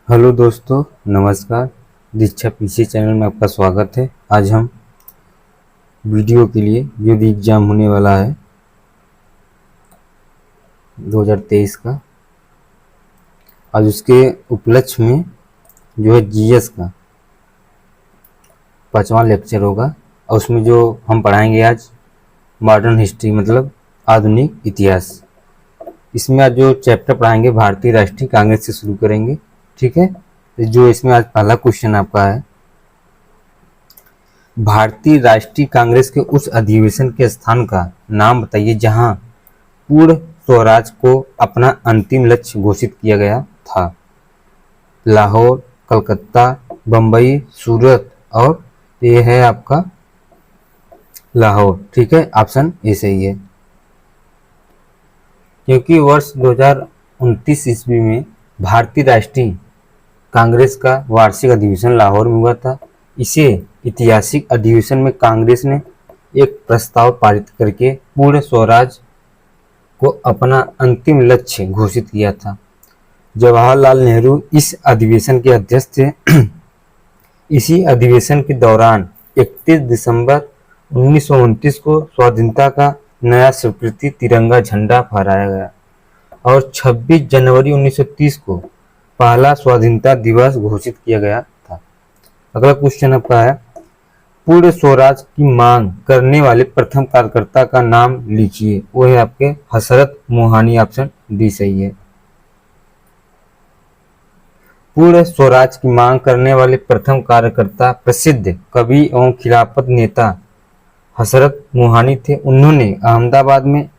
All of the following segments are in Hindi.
हेलो दोस्तों, नमस्कार। दीक्षा पीसी चैनल में आपका स्वागत है। आज हम वीडियो के लिए जो भी एग्ज़ाम होने वाला है 2023 का, आज उसके उपलक्ष्य में जो है जीएस का 5वां लेक्चर होगा और उसमें जो हम पढ़ाएंगे आज मॉडर्न हिस्ट्री मतलब आधुनिक इतिहास। इसमें आज जो चैप्टर पढ़ाएंगे भारतीय राष्ट्रीय कांग्रेस से शुरू करेंगे, ठीक है। जो इसमें आज पहला क्वेश्चन आपका है, भारतीय राष्ट्रीय कांग्रेस के उस अधिवेशन के स्थान का नाम बताइए जहां पूर्ण स्वराज को अपना अंतिम लक्ष्य घोषित किया गया था। लाहौर, कलकत्ता, बम्बई, सूरत, और ये है आपका लाहौर, ठीक है। ऑप्शन ए सही है, क्योंकि वर्ष 2029 ईस्वी में भारतीय राष्ट्रीय कांग्रेस का वार्षिक अधिवेशन लाहौर में हुआ था। इसे ऐतिहासिक अधिवेशन में कांग्रेस ने एक प्रस्ताव पारित करके पूर्ण स्वराज को अपना अंतिम लक्ष्य घोषित किया था। जवाहरलाल नेहरू इस अधिवेशन के अध्यक्ष थे। इसी अधिवेशन के दौरान 31 दिसंबर 1929 को स्वाधीनता का नया स्वीकृति तिरंगा झंडा फहराया गया और 26 जनवरी 1930 को पहला स्वाधीनता दिवस घोषित किया गया था। अगला क्वेश्चन आपका है, पूर्ण स्वराज की मांग करने वाले प्रथम कार्यकर्ता का नाम लिखिए। वो है आपके हसरत मोहानी। ऑप्शन डी सही है। पूर्ण स्वराज की मांग करने वाले प्रथम कार्यकर्ता प्रसिद्ध कवि एवं खिलाफत नेता हसरत मोहानी थे। उन्होंने अहमदाबाद में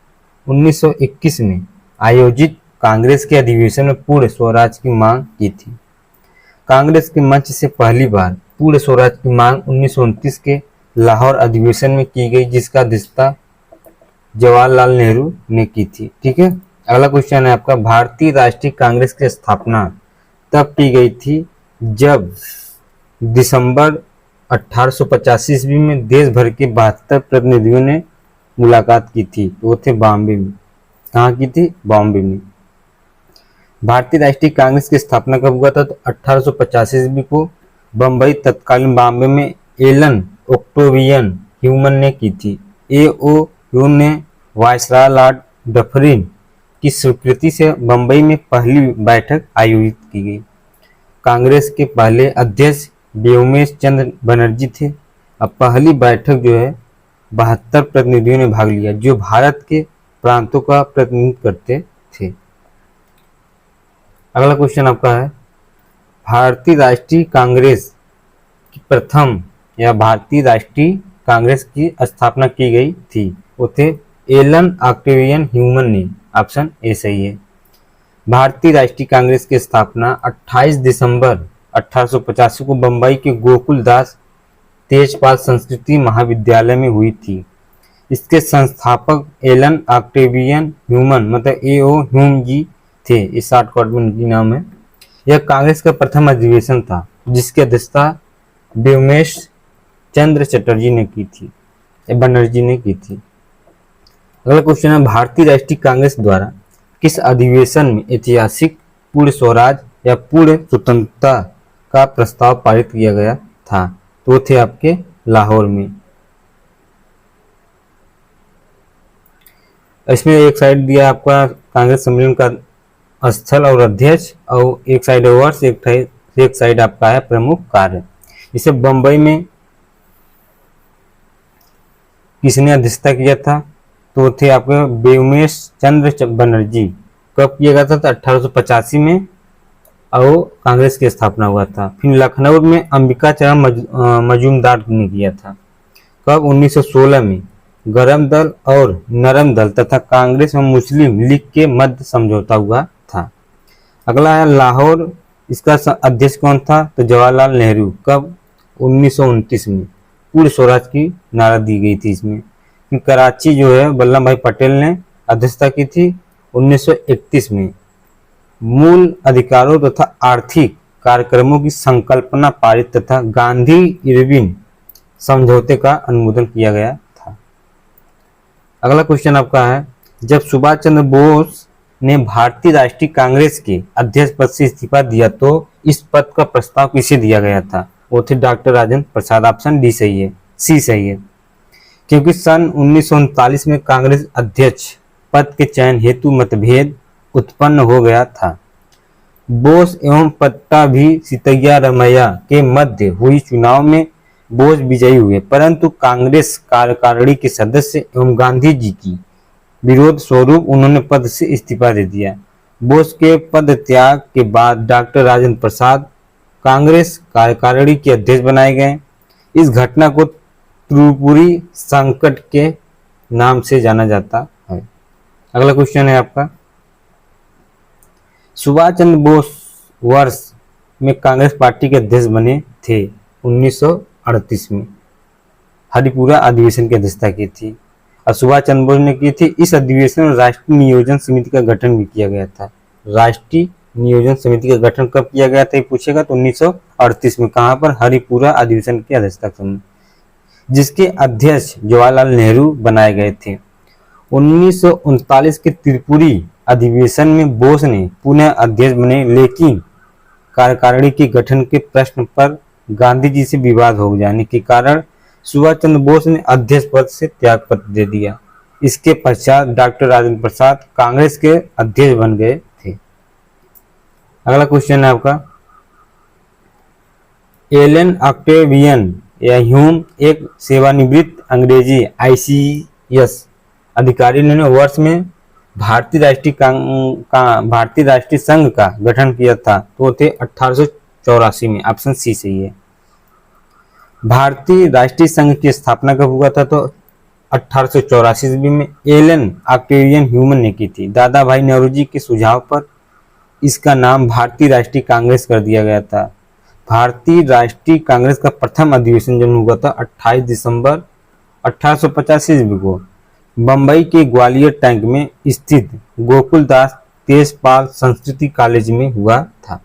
1921 में आयोजित कांग्रेस के अधिवेशन में पूर्ण स्वराज की मांग की थी। कांग्रेस के मंच से पहली बार पूर्ण स्वराज की मांग 1929 के लाहौर अधिवेशन में की गई, जिसका अध्यक्षता जवाहरलाल नेहरू ने की थी, ठीक है। अगला क्वेश्चन है आपका, भारतीय राष्ट्रीय कांग्रेस की स्थापना तब की गई थी जब दिसंबर 1885 ईस्वी में देश भर के 72 प्रतिनिधियों ने मुलाकात की थी। वो थे बॉम्बे में। कहाँ की थी? बॉम्बे में। भारतीय राष्ट्रीय कांग्रेस की स्थापना कब हुआ था? तो 1885 ईस्वी को बम्बई तत्कालीन बॉम्बे में एलन ओक्टेवियन ह्यूमन ने की थी। A.O. ह्यूम ने वायसराय लॉर्ड डफरिन की स्वीकृति से बम्बई में पहली बैठक आयोजित की गई। कांग्रेस के पहले अध्यक्ष व्योमेश चंद्र बनर्जी थे। अब पहली बैठक जो है 72 प्रतिनिधियों ने भाग लिया, जो भारत के प्रांतों का प्रतिनिधित्व करते थे। अगला क्वेश्चन आपका है, भारतीय राष्ट्रीय कांग्रेस की प्रथम या भारतीय राष्ट्रीय कांग्रेस की स्थापना की गई थी। वो थे एलन ऑक्टेवियन ह्यूमन ने। ऑप्शन ए सही है। भारतीय राष्ट्रीय कांग्रेस की स्थापना 28 दिसंबर 1885 को बम्बई के गोकुल दास तेजपाल संस्कृति महाविद्यालय में हुई थी। इसके संस्थापक एलन ऑक्टेवियन ह्यूमन मतलब A.O. ह्यूम जी थे। इस शॉर्टकट में उनकी नाम है। यह कांग्रेस का प्रथम अधिवेशन था जिसकी अध्यक्षता व्योमेश चंद्र चटर्जी ने की थी, बनर्जी ने की थी। अगला क्वेश्चन है, भारतीय राष्ट्रीय कांग्रेस द्वारा किस अधिवेशन में ऐतिहासिक पूर्ण स्वराज या पूर्ण स्वतंत्रता का प्रस्ताव पारित किया गया था? तो वो थे आपके लाहौर में। इसमें एक साइड दिया आपका कांग्रेस सम्मेलन का स्थल और अध्यक्ष, और एक साइड वर्ष, एक साइड आपका है प्रमुख कार्य। इसे बंबई में किसने अध्यक्षता किया था? तो थे आपके व्योमेश चंद्र बनर्जी। कब किया गया था? तो 1885 में और कांग्रेस की स्थापना हुआ था। फिर लखनऊ में अंबिका चरण मजूमदार ने किया था। कब? 1916 में। गरम दल और नरम दल तथा कांग्रेस और मुस्लिम लीग के मध्य समझौता हुआ था। अगला है लाहौर, इसका अध्यक्ष कौन था? तो जवाहरलाल नेहरू। कब? 1929 में। पूर्ण स्वराज की नारा दी गई थी इसमें। कराची जो है वल्लभ भाई पटेल ने अध्यक्षता की थी 1931 में। मूल अधिकारों तथा आर्थिक कार्यक्रमों की संकल्पना पारित तथा गांधी इरविन समझौते का अनुमोदन किया गया था। अगला क्वेश्चन आपका है, जब सुभाष चंद्र बोस ने भारतीय राष्ट्रीय कांग्रेस के अध्यक्ष पद से इस्तीफा दिया तो इस पद का प्रस्ताव किसे दिया गया था? वो थे doctor Rajendra Prasad. Option D सही है, सी सही है। क्योंकि सन 1939 में कांग्रेस अध्यक्ष पद के चयन हेतु मतभेद उत्पन्न हो गया था। बोस एवं पट्टाभी सितैया रमैया के मध्य हुई चुनाव में बोस विजयी हुए, परंतु कांग्रेस कार्यकारिणी के सदस्य एवं गांधी जी की विरोध स्वरूप उन्होंने पद से इस्तीफा दे दिया। बोस के पद त्याग के बाद डॉक्टर राजेंद्र प्रसाद कांग्रेस कार्यकारिणी के अध्यक्ष बनाए गए। इस घटना को त्रिपुरी संकट के नाम से जाना जाता है। अगला क्वेश्चन है आपका, सुभाष चंद्र बोस वर्ष में कांग्रेस पार्टी के अध्यक्ष बने थे? 1938 में हरिपुरा अधिवेशन की अध्यक्षता की थी और सुभाष चंद्र बोस ने की थी। इस अधिवेशन में राष्ट्रीय नियोजन समिति का गठन भी किया गया था। राष्ट्रीय नियोजन समिति का गठन कब किया गया था ये पूछेगा तो 1938 में। कहां पर? हरिपुरा अधिवेशन की अध्यक्षता करने, जिसके अध्यक्ष जवाहरलाल नेहरू बनाए गए थे। 1939 के त्रिपुरी अधिवेशन में बोस ने पुनः अध्यक्ष बने, लेकिन कार्यकारिणी के गठन के प्रश्न पर गांधी जी से विवाद हो जाने के कारण सुभाष चंद्र बोस ने अध्यक्ष पद से त्यागपत्र दे दिया। इसके पश्चात डॉक्टर राजेंद्र प्रसाद कांग्रेस के अध्यक्ष बन गए थे। अगला क्वेश्चन है आपका, एलन ऑक्टेवियन या ह्यूम एक सेवानिवृत्त अंग्रेजी ICS अधिकारी ने वर्ष में भारतीय राष्ट्रीय संघ का गठन किया था तो थे 1884 में। ऑप्शन सी सही है। भारतीय राष्ट्रीय संघ की स्थापना कब हुआ था तो 1884 ईस्वी में एलन ऑक्टेवियन ह्यूमन ने की थी। दादा भाई नौरोजी के सुझाव पर इसका नाम भारतीय राष्ट्रीय कांग्रेस कर दिया गया था। भारतीय राष्ट्रीय कांग्रेस का प्रथम अधिवेशन जब हुआ था 28 दिसंबर 1885 ईस्वी को बंबई के ग्वालियर टैंक में स्थित गोकुलदास तेजपाल संस्कृति कॉलेज में हुआ था।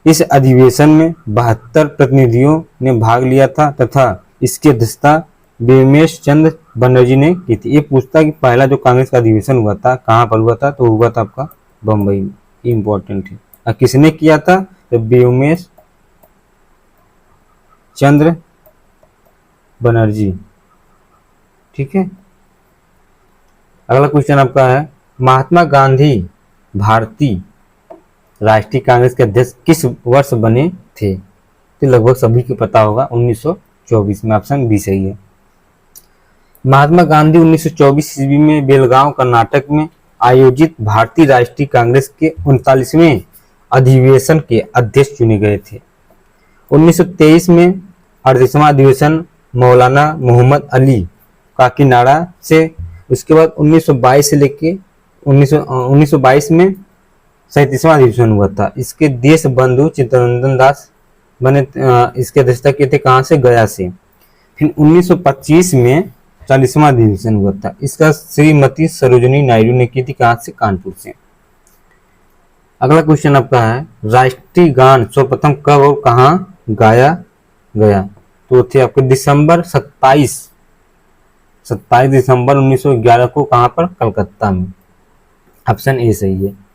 इस अधिवेशन में 72 प्रतिनिधियों ने भाग लिया था तथा इसकी अध्यक्षता बेमेश चंद्र बनर्जी ने की थी। ये पूछता कि पहला जो कांग्रेस का अधिवेशन हुआ था कहाँ पर हुआ था तो हुआ था आपका बंबई में। इंपॉर्टेंट है। और किसने किया था तो बेमेश चंद्र बनर्जी। ठीक है। अगला क्वेश्चन आपका है, महात्मा गांधी भारतीय राष्ट्रीय कांग्रेस के अध्यक्ष किस वर्ष बने थे? तो लगभग सभी को पता होगा 1924 में। ऑप्शन बी सही है। महात्मा गांधी 1924 ईस्वी में बेलगांव कर्नाटक में आयोजित भारतीय राष्ट्रीय कांग्रेस के 39वें अधिवेशन के अध्यक्ष चुने गए थे। 1923 में 38वां अधिवेशन मौलाना मोहम्मद अली काकीनाडा से, उसके बाद 1922 से लेके 1922 में 37वां अधिवेशन हुआ था। इसके देश बंधु चित्तरंजन दास बने, इसके अध्यक्षता किए थे कहाँ से? गया से। फिर 1925 में 40वां अधिवेशन हुआ था। इसका श्रीमती सरोजिनी नायडू ने की थी कहाँ से? कानपुर से। अगला क्वेश्चन आपका है, राष्ट्रीय गान सर्वप्रथम कब और कहाँ गाया गया? तो थे आपके दिसंबर 27 दिसंबर 1911 को। कहाँ पर? कलकत्ता में। ऑप्शन ए सही है।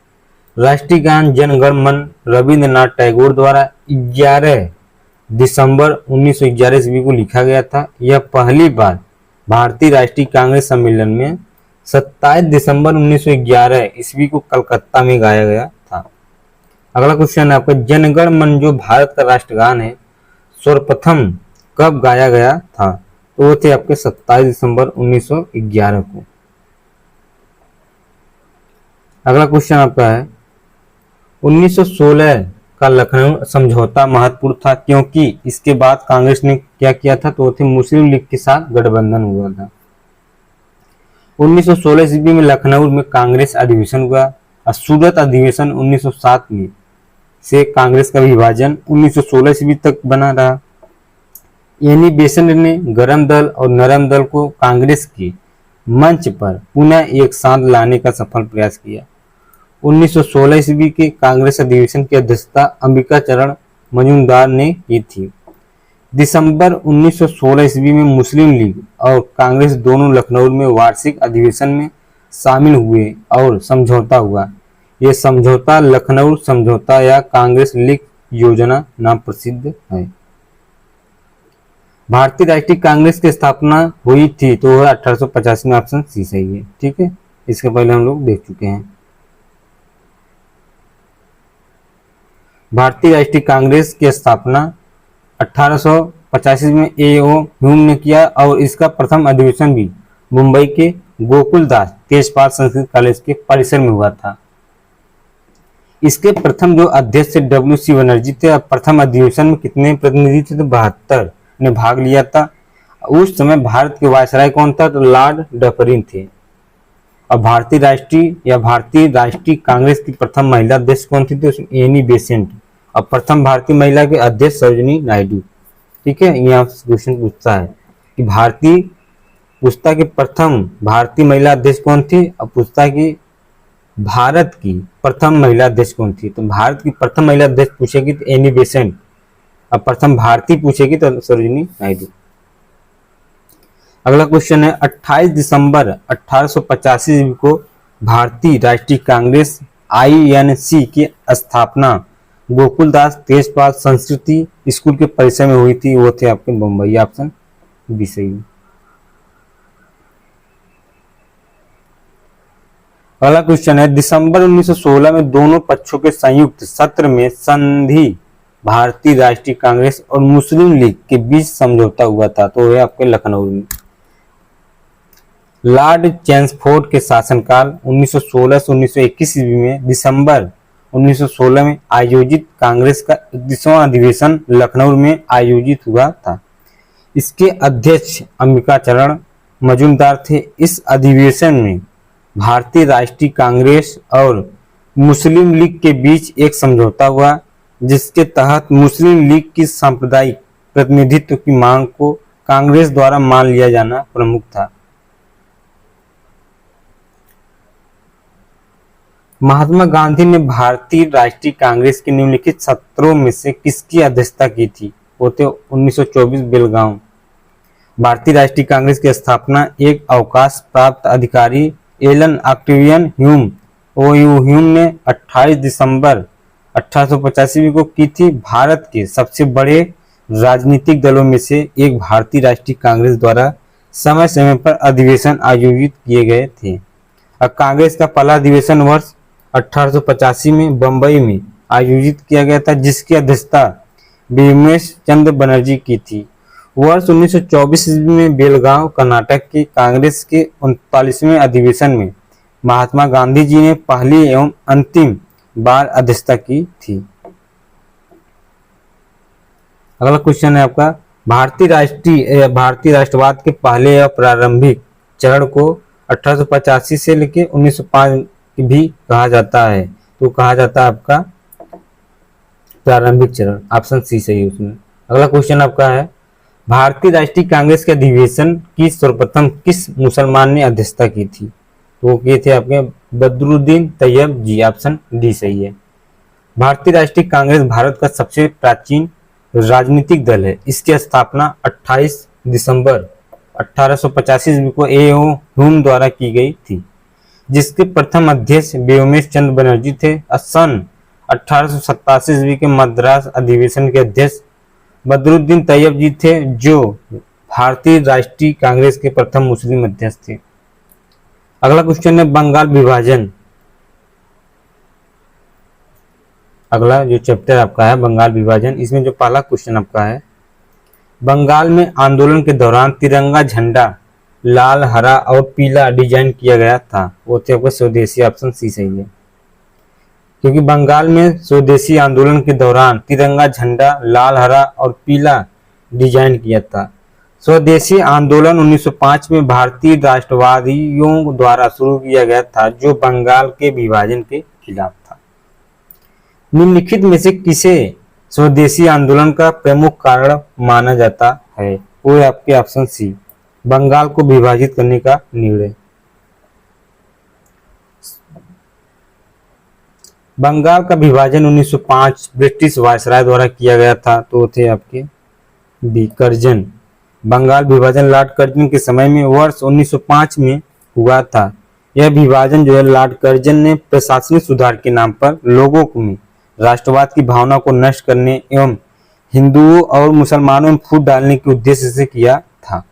राष्ट्रीय गान जन गण मन रविंद्रनाथ टैगोर द्वारा 11 दिसंबर 1911 ईस्वी को लिखा गया था। यह पहली बार भारतीय राष्ट्रीय कांग्रेस सम्मेलन में 27 दिसंबर 1911 ईस्वी को कलकत्ता में गाया गया था। अगला क्वेश्चन है आपका, जनगण मन जो भारत का राष्ट्रगान है सर्वप्रथम कब गाया गया था? तो वो थे आपके 27 दिसंबर 1911 को। अगला क्वेश्चन आपका है, 1916 का लखनऊ समझौता महत्वपूर्ण था क्योंकि इसके बाद कांग्रेस ने क्या किया था? तो वो थे मुस्लिम लीग के साथ गठबंधन हुआ था। 1916 ईस्वी में लखनऊ में कांग्रेस अधिवेशन हुआ और सूरत अधिवेशन 1907 में से कांग्रेस का विभाजन 1916 ईस्वी तक बना रहा। एनी बेसेंट ने गरम दल और नरम दल को कांग्रेस के मंच पर पुनः एक साथ लाने का सफल प्रयास किया। 1916 ईस्वी के कांग्रेस अधिवेशन की अध्यक्षता अंबिका चरण मजूमदार ने की थी। दिसंबर 1916 ईस्वी में मुस्लिम लीग और कांग्रेस दोनों लखनऊ में वार्षिक अधिवेशन में शामिल हुए और समझौता हुआ। ये समझौता लखनऊ समझौता या कांग्रेस लीग योजना नाम प्रसिद्ध है। भारतीय राष्ट्रीय कांग्रेस की स्थापना हुई थी तो वह 1885 में, ऑप्शन सी सही है। ठीक है, इसके पहले हम लोग देख चुके हैं। भारतीय राष्ट्रीय कांग्रेस की स्थापना 1885 में A.O. ह्यूम ने किया और इसका प्रथम अधिवेशन भी मुंबई के गोकुलदास तेजपाल संस्कृत कॉलेज के परिसर में हुआ था। इसके प्रथम जो अध्यक्ष W.C. बनर्जी थे। प्रथम अधिवेशन में कितने प्रतिनिधि थे? तो 72 ने भाग लिया था। उस समय भारत के वायसराय कौन था? तो लॉर्ड डफरिन थे। और भारतीय राष्ट्रीय कांग्रेस की प्रथम महिला अध्यक्ष कौन थी? तो एनी बेसेंट। और प्रथम भारतीय महिला के अध्यक्ष सरोजिनी नायडू। ठीक है, यहाँ क्वेश्चन पूछता है कि पूछता कि प्रथम भारतीय महिला अध्यक्ष कौन थी, और पूछता कि भारत की प्रथम महिला अध्यक्ष कौन थी। तो भारत की प्रथम महिला अध्यक्ष पूछेगी तो एनी बेसेंट, और प्रथम भारतीय पूछेगी तो सरोजिनी नायडू। अगला क्वेश्चन है 28 दिसंबर 1885 को भारतीय राष्ट्रीय कांग्रेस INC की स्थापना गोकुलदास तेजपाल संस्कृति स्कूल के परिसर में हुई थी। वो थे आपके मुंबई, ऑप्शन बी सही। अगला क्वेश्चन है दिसंबर 1916 में दोनों पक्षों के संयुक्त सत्र में संधि भारतीय राष्ट्रीय कांग्रेस और मुस्लिम लीग के बीच समझौता हुआ था। तो वह आपके लखनऊ में। लॉर्ड चैम्सफोर्ड के शासनकाल 1916 से 1921 ईस्वी में दिसंबर 1916 में आयोजित कांग्रेस का 31वां अधिवेशन लखनऊ में आयोजित हुआ था। इसके अध्यक्ष अंबिकाचरण मजूमदार थे। इस अधिवेशन में भारतीय राष्ट्रीय कांग्रेस और मुस्लिम लीग के बीच एक समझौता हुआ, जिसके तहत मुस्लिम लीग की सांप्रदायिक प्रतिनिधित्व की मांग को कांग्रेस द्वारा मान लिया जाना प्रमुख था। महात्मा गांधी ने भारतीय राष्ट्रीय कांग्रेस के निम्नलिखित सत्रों में से किसकी अध्यक्षता की थी? वो थे 1924 बेलगांव। भारतीय राष्ट्रीय कांग्रेस की स्थापना एक अवकाश प्राप्त अधिकारी Allan Octavian Hume OU Hume ने 28 दिसंबर 1885 को की थी। भारत के सबसे बड़े राजनीतिक दलों में से एक भारतीय राष्ट्रीय कांग्रेस द्वारा समय समय पर अधिवेशन आयोजित किए गए थे। कांग्रेस का पहला अधिवेशन वर्ष 1885 में बंबई में आयोजित किया गया था, जिसकी अध्यक्षता भीमेश चंद्र बनर्जी की थी। वर्ष 1924 ईस्वी में बेलगांव कर्नाटक के कांग्रेस के 39वें अधिवेशन में महात्मा गांधी जी ने पहली एवं अंतिम बार अध्यक्षता की थी। अगला क्वेश्चन है आपका भारतीय राष्ट्रवाद के पहले या प्रारंभिक चरण को 1885 से लेकर 1905 भी कहा जाता है। तो कहा जाता है आपका प्रारंभिक चरण, ऑप्शन सी सही है उसमें। अगला क्वेश्चन आपका है भारतीय राष्ट्रीय कांग्रेस के अधिवेशन की सर्वप्रथम किस मुसलमान ने अध्यक्षता की थी? तो वो किए थे आपके बदरुद्दीन तैयब जी, ऑप्शन डी सही है। भारतीय राष्ट्रीय कांग्रेस भारत का सबसे प्राचीन राजनीतिक दल है। इसकी स्थापना 28 दिसंबर 1885 को A.O. ह्यूम द्वारा की गई थी, जिसके प्रथम अध्यक्ष व्योमेश चंद्र बनर्जी थे। सन 1887 ईस्वी के मद्रास अधिवेशन के अध्यक्ष बदरुद्दीन तैयब जी थे, जो भारतीय राष्ट्रीय कांग्रेस के प्रथम मुस्लिम अध्यक्ष थे। अगला क्वेश्चन है बंगाल विभाजन। अगला जो चैप्टर आपका है बंगाल विभाजन, इसमें जो पहला क्वेश्चन आपका है बंगाल में आंदोलन के दौरान तिरंगा झंडा लाल, हरा और पीला डिजाइन किया गया था। वो थे आपका स्वदेशी, ऑप्शन सी सही है। क्योंकि बंगाल में स्वदेशी आंदोलन के दौरान तिरंगा झंडा लाल, हरा और पीला डिजाइन किया था। स्वदेशी आंदोलन 1905 में भारतीय राष्ट्रवादियों द्वारा शुरू किया गया था, जो बंगाल के विभाजन के खिलाफ था। निम्नलिखित में से किसे स्वदेशी आंदोलन का प्रमुख कारण माना जाता है? वो है आपके ऑप्शन सी, बंगाल को विभाजित करने का निर्णय। बंगाल का विभाजन 1905 ब्रिटिश वायसराय द्वारा किया गया था। तो थे आपके बी कर्जन। बंगाल विभाजन लॉर्ड कर्जन के समय में वर्ष 1905 में हुआ था। यह विभाजन जो है लॉर्ड कर्जन ने प्रशासनिक सुधार के नाम पर लोगों में राष्ट्रवाद की भावना को नष्ट करने एवं हिंदुओं और मुसलमानों में फूट डालने के उद्देश्य से किया था।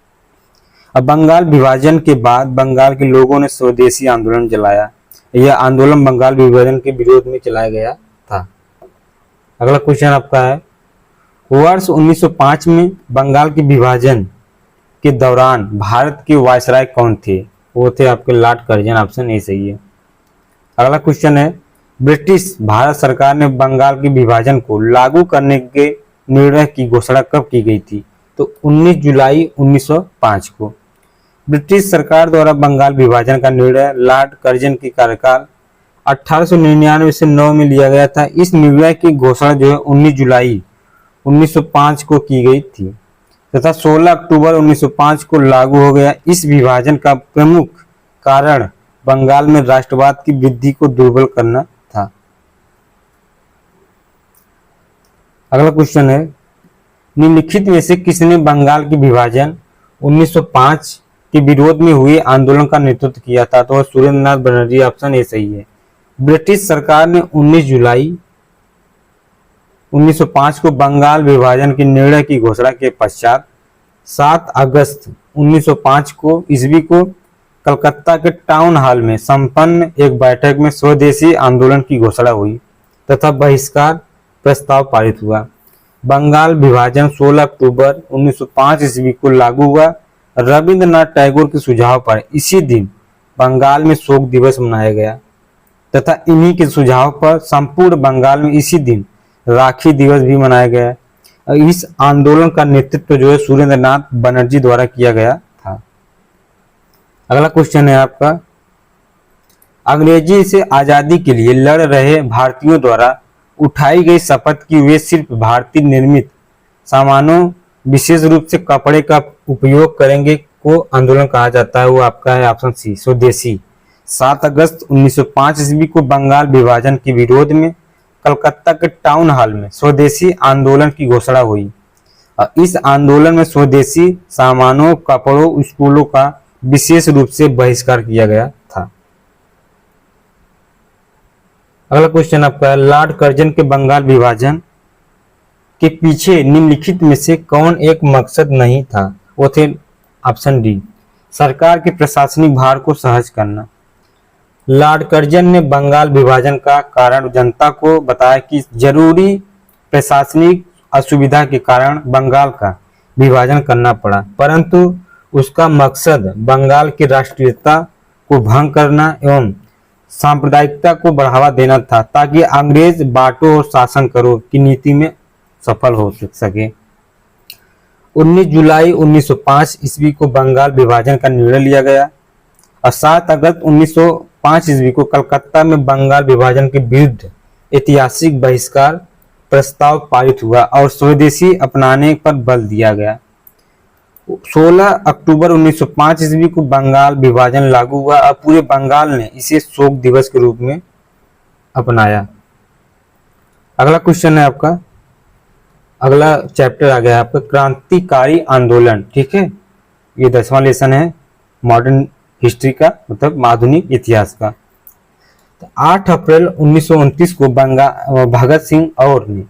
अब बंगाल विभाजन के बाद बंगाल के लोगों ने स्वदेशी आंदोलन चलाया। यह आंदोलन बंगाल विभाजन के विरोध में चलाया गया था। अगला क्वेश्चन आपका है, वर्ष 1905 में बंगाल के विभाजन के दौरान भारत के वायसराय कौन थे? वो थे आपके लॉर्ड कर्जन। ऑप्शन ए सही है। अगला क्वेश्चन है, ब्रिटिश भारत सरकार ने बंगाल के विभाजन को लागू करने के निर्णय की घोषणा कब की गई थी? तो 19 जुलाई 1905 को ब्रिटिश सरकार द्वारा बंगाल विभाजन का निर्णय लॉर्ड कर्जन के कार्यकाल 1899 से 9 में लिया गया था। इस निर्णय की घोषणा जो है 19 जुलाई 1905 को की गई थी तथा 16 अक्टूबर 1905 को लागू हो गया। इस विभाजन का प्रमुख कारण बंगाल में राष्ट्रवाद की वृद्धि को दुर्बल करना था। अगला क्वेश्चन है, निम्नलिखित में से किसने बंगाल के विभाजन 1905 के विरोध में हुए आंदोलन का नेतृत्व किया था? तो सुरेंद्र नाथ बनर्जी। ऑप्शन ए सही है। ब्रिटिश सरकार ने 19 जुलाई 1905 को बंगाल विभाजन के निर्णय की घोषणा के पश्चात 7 अगस्त 1905 को ईस्वी को कलकत्ता के टाउन हॉल में संपन्न एक बैठक में स्वदेशी आंदोलन की घोषणा हुई तथा बहिष्कार प्रस्ताव पारित हुआ। बंगाल विभाजन 16 अक्टूबर 1905 ईस्वी को लागू हुआ। रविंद्रनाथ टैगोर के सुझाव पर इसी दिन बंगाल में शोक दिवस मनाया गया तथा इन्हीं के सुझाव पर संपूर्ण बंगाल में इसी दिन राखी दिवस भी मनाया गया। इस आंदोलन का नेतृत्व जो है सुरेंद्र नाथ बनर्जी द्वारा किया गया था। अगला क्वेश्चन है आपका, अंग्रेजी से आजादी के लिए लड़ रहे भारतीयों द्वारा उठाई गई शपथ की वे सिर्फ भारतीय निर्मित सामानों विशेष रूप से कपड़े का उपयोग करेंगे को आंदोलन कहा जाता है। वो आपका है ऑप्शन सी, स्वदेशी। 7 अगस्त 1905 ईस्वी को बंगाल विभाजन के विरोध में कलकत्ता के टाउन हॉल में स्वदेशी आंदोलन की घोषणा हुई। इस आंदोलन में स्वदेशी सामानों, कपड़ों, स्कूलों का विशेष रूप से बहिष्कार किया गया था। अगला क्वेश्चन आपका है, लॉर्ड कर्जन के बंगाल विभाजन के पीछे निम्नलिखित में से कौन एक मकसद नहीं था? वो थे ऑप्शन डी, सरकार के प्रशासनिक भार को सहज करना। लॉर्ड कर्जन ने बंगाल विभाजन का कारण जनता को बताया कि जरूरी प्रशासनिक असुविधा के कारण बंगाल का विभाजन करना पड़ा, परंतु उसका मकसद बंगाल की राष्ट्रीयता को भंग करना एवं सांप्रदायिकता को बढ़ावा देना था ताकि अंग्रेज बांटो और शासन करो की नीति में सफल हो सके। 19 जुलाई 1905 ईस्वी को बंगाल विभाजन का निर्णय लिया गया और 7 अगस्त 1905 ईस्वी को कलकत्ता में बंगाल विभाजन के विरुद्ध ऐतिहासिक बहिष्कार प्रस्ताव पारित हुआ और स्वदेशी अपनाने पर बल दिया गया। 16 अक्टूबर 1905 ईस्वी को बंगाल विभाजन लागू हुआ और पूरे बंगाल ने इसे शोक दिवस के रूप में अपनाया। अगला क्वेश्चन है आपका, अगला चैप्टर आ गया आपका क्रांतिकारी आंदोलन। ठीक है, ये 10वां लेसन है मॉडर्न हिस्ट्री का, मतलब आधुनिक इतिहास का। तो 8 अप्रैल 1929 को भगत सिंह और ने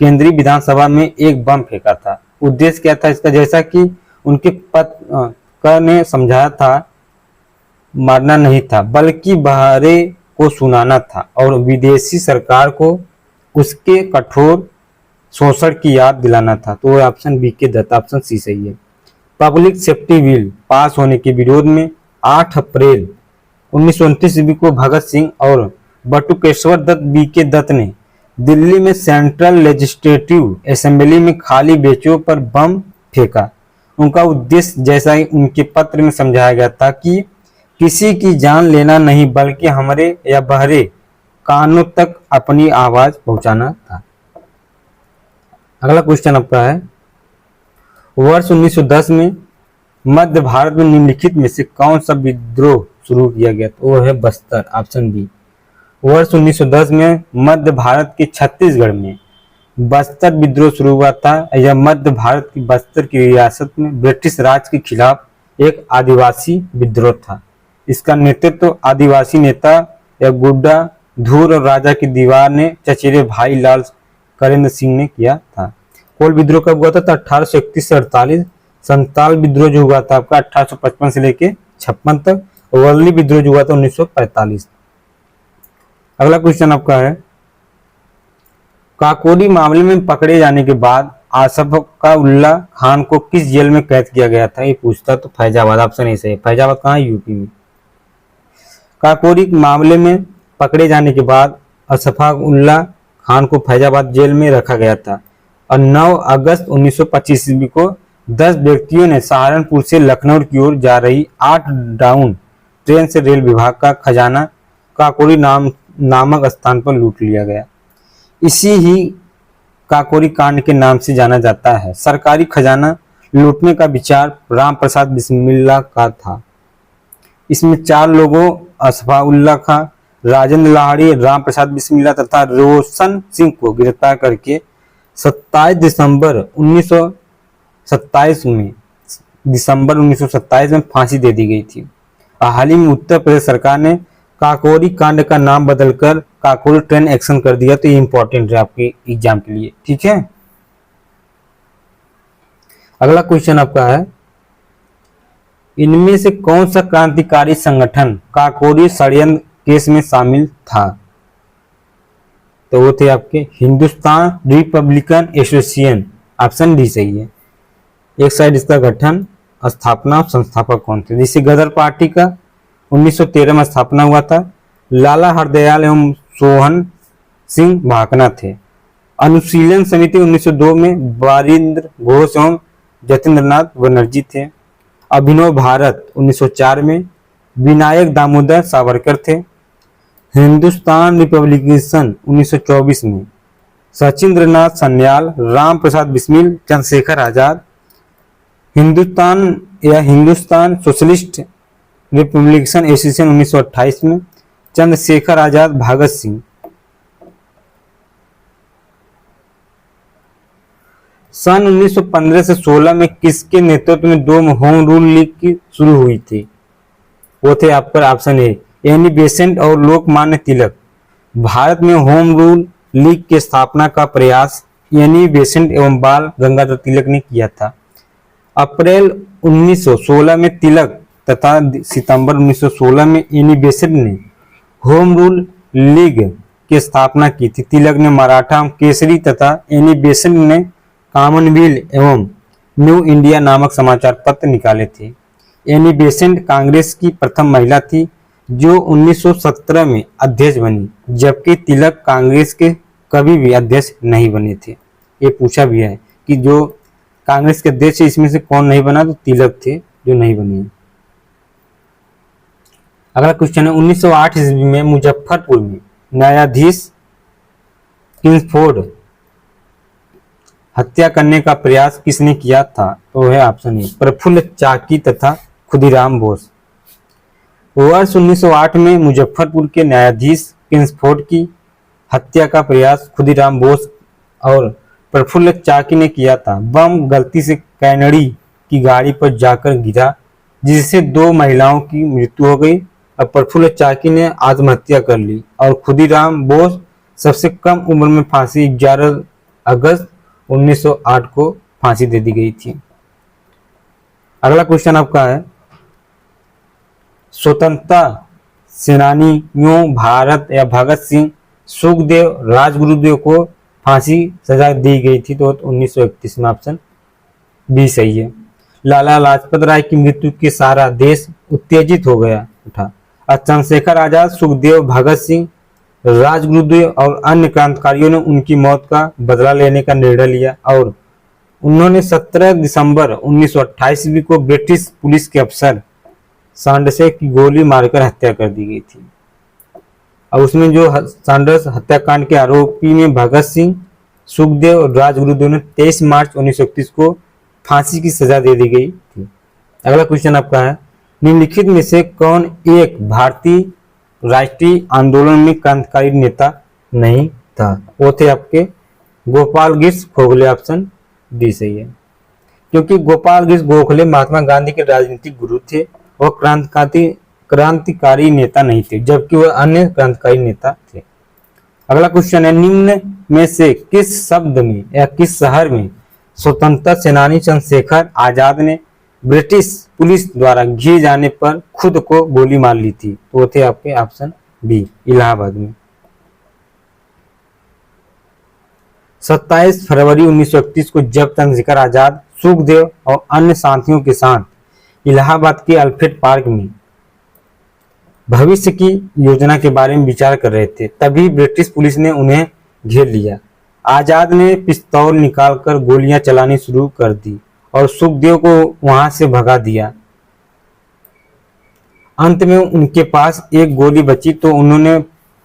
केंद्रीय विधानसभा में एक बम फेंका था। उद्देश्य क्या था इसका? जैसा कि उनके पत्र ने समझाया था, मारना नहीं था बल्कि बहरे को सुनाना था और विदेशी सरकार को उसके कठोर शोषण की याद दिलाना था। तो ऑप्शन बी के दत्त, ऑप्शन सी सही है। पब्लिक सेफ्टी बिल पास होने के विरोध में 8 अप्रैल 1929 ईस्वी को भगत सिंह और बटुकेश्वर दत्त बी के दत्त ने दिल्ली में सेंट्रल लेजिस्लेटिव असेंबली में खाली बेंचों पर बम फेंका। उनका उद्देश्य जैसा ही उनके पत्र में समझाया गया था कि किसी की जान लेना नहीं बल्कि हमारे या बहरे कानों तक अपनी आवाज पहुंचाना था। अगला क्वेश्चन आपका है, वर्ष 1910 में मध्य भारत में निम्नलिखित में से कौन सा विद्रोह शुरू किया गया? तो वो है बस्तर, ऑप्शन बी। वर्ष 1910 में मध्य भारत के छत्तीसगढ़ में बस्तर विद्रोह शुरू हुआ था। यह मध्य भारत की बस्तर की रियासत में ब्रिटिश राज के खिलाफ एक आदिवासी विद्रोह था। इसका नेतृत्व आदिवासी नेता या गुड्डा धूर और राजा की दीवार ने चचेरे भाई लाल करेंद्र सिंह ने किया था। कोल विद्रोह कब हुआ था? तो 1831 से 48। संताल विद्रोह जो हुआ था आपका 1855 से लेके 56 तक। वर्ली विद्रोह जो हुआ था 1945। अगला क्वेश्चन आपका है, काकोरी मामले में पकड़े जाने के बाद आसफ का उल्ला खान को किस जेल में कैद किया गया था? ये पूछता तो फैजाबाद, ऑप्शन ए सही है। फैजाबाद कहाँ है? यूपी में। काकोरी मामले में पकड़े जाने के बाद असफा उल्ला खान को फैजाबाद जेल में रखा गया था और 9 अगस्त 1925 ईस्वी को 10 व्यक्तियों ने सहारनपुर से लखनऊ की ओर जा रही 8 डाउन ट्रेन से रेल विभाग का खजाना काकोरी नामक स्थान पर लूट लिया गया। इसी ही काकोरी कांड के नाम से जाना जाता है। सरकारी खजाना लूटने का विचार राम प्रसाद बिस्मिल्ला का था। इसमें 4 लोगों असफाउल्ला खां, राजेंद्र लाहिड़ी, राम प्रसाद बिस्मिल्ला तथा रोशन सिंह को गिरफ्तार करके 27 दिसंबर 1927 में फांसी दे दी गई थी। हाल ही में उत्तर प्रदेश सरकार ने काकोरी कांड का नाम बदलकर काकोरी ट्रेन एक्शन कर दिया। तो ये इंपॉर्टेंट है आपके एग्जाम के लिए, ठीक है। अगला क्वेश्चन आपका है, इनमें से कौन सा क्रांतिकारी संगठन काकोरी षड्यंत्र केस में शामिल था? तो वो थे आपके Hindustan Republican association, option D सही है। एक साइड इसका गठन, स्थापना और संस्थापक कौन थे? जिसे गदर पार्टी का 1913 में स्थापना हुआ था। लाला हरदयाल एवं सोहन सिंह भाकना थे। अनुशीलन समिति 1902 में बारिंद्र घोष एवं जतेंद्रनाथ बनर्जी थे। अभिनव भारत 1904 में विनायक दामोदर सावरकर थे। हिंदुस्तान रिपब्लिकन 1924 में Sachindranath Sanyal, Ram Prasad Bismil, Chandrashekhar Azad. Hindustan socialist Republican association 1928 में चंद्रशेखर आजाद, भगत सिंह। सन 1915 से 16 में किसके नेतृत्व में 2 होम रूल लीग की शुरू हुई थी? वो थे आपका ऑप्शन ए एनी बेसेंट और लोकमान्य तिलक। भारत में होम रूल लीग की स्थापना का प्रयास एनी बेसेंट एवं बाल गंगाधर तिलक ने किया था। अप्रैल 1916 में तिलक तथा सितंबर 1916 में एनी बेसेंट ने होम रूल लीग की स्थापना की थी। तिलक ने मराठा केसरी तथा एनी बेसेंट ने कॉमनवेल्थ एवं न्यू इंडिया नामक समाचार पत्र निकाले थे। एनी बेसेंट कांग्रेस की प्रथम महिला थी जो 1917 में अध्यक्ष बनी, जबकि तिलक कांग्रेस के कभी भी अध्यक्ष नहीं बने थे। ये पूछा भी है कि जो कांग्रेस के अध्यक्ष इसमें से कौन नहीं बना? तो तिलक थे जो नहीं बने। अगला क्वेश्चन है, 1908 ईस्वी में मुजफ्फरपुर में न्यायाधीश किंग्सफोर्ड हत्या करने का प्रयास किसने किया था? तो है ऑप्शन ए प्रफुल्ल चाकी तथा खुदीराम बोस। वर्ष 1908 में मुजफ्फरपुर के न्यायाधीश किंग्सफोर्ड की हत्या का प्रयास खुदीराम बोस और प्रफुल्ल चाकी ने किया था। बम गलती से कैनडी की गाड़ी पर जाकर गिरा, जिससे 2 महिलाओं की मृत्यु हो गई और प्रफुल्ल चाकी ने आत्महत्या कर ली और खुदीराम बोस सबसे कम उम्र में फांसी 11 अगस्त 1908 को फांसी दे दी गई थी। अगला क्वेश्चन आपका है, स्वतंत्रता सेनानियों भारत या भगत सिंह, सुखदेव, राजगुरुदेव को फांसी सजा दी गई थी। तो 1931 में ऑप्शन बी सही है। लाला लाजपत राय की मृत्यु के सारा देश उत्तेजित हो गया उठा और चंद्रशेखर आजाद, सुखदेव, भगत सिंह, राजगुरुदेव और अन्य क्रांतिकारियों ने उनकी मौत का बदला लेने का निर्णय लिया और उन्होंने 17 दिसंबर 1928 ईस्वी को ब्रिटिश पुलिस के अफसर सांडसे की गोली मारकर हत्या कर दी गई थी। और उसमें जो सांडस हत्याकांड के आरोपी में भगत सिंह, सुखदेव और राजगुरुदेव ने 23 मार्च 1931 को फांसी की सजा दे दी गई थी। अगला क्वेश्चन आपका है, निम्नलिखित में से कौन एक भारतीय राष्ट्रीय आंदोलन में क्रांतिकारी नेता नहीं था? वो थे आपके गोपाल गिरीश गोखले, ऑप्शन डी सही है। क्योंकि गोपाल गिरीश गोखले महात्मा गांधी के राजनीतिक गुरु थे और क्रांतिकारी नेता नहीं थे, जबकि वह अन्य क्रांतिकारी नेता थे। अगला क्वेश्चन है, निम्न में से किस शब्द में या किस शहर में स्वतंत्रता सेनानी चंद्रशेखर आजाद ने ब्रिटिश पुलिस द्वारा घिरे जाने पर खुद को गोली मार ली थी? तो वो थे आपके ऑप्शन बी, इलाहाबाद में। 27 फरवरी 1931 को जब चंद्रशेखर आजाद, सुखदेव और अन्य साथियों के साथ इलाहाबाद के अल्फ्रेड पार्क में भविष्य की योजना के बारे में विचार कर रहे थे, तभी ब्रिटिश पुलिस ने उन्हें घेर लिया। आजाद ने पिस्तौल निकालकर गोलियां चलानी शुरू कर दी और सुखदेव को वहां से भगा दिया। अंत में उनके पास एक गोली बची तो उन्होंने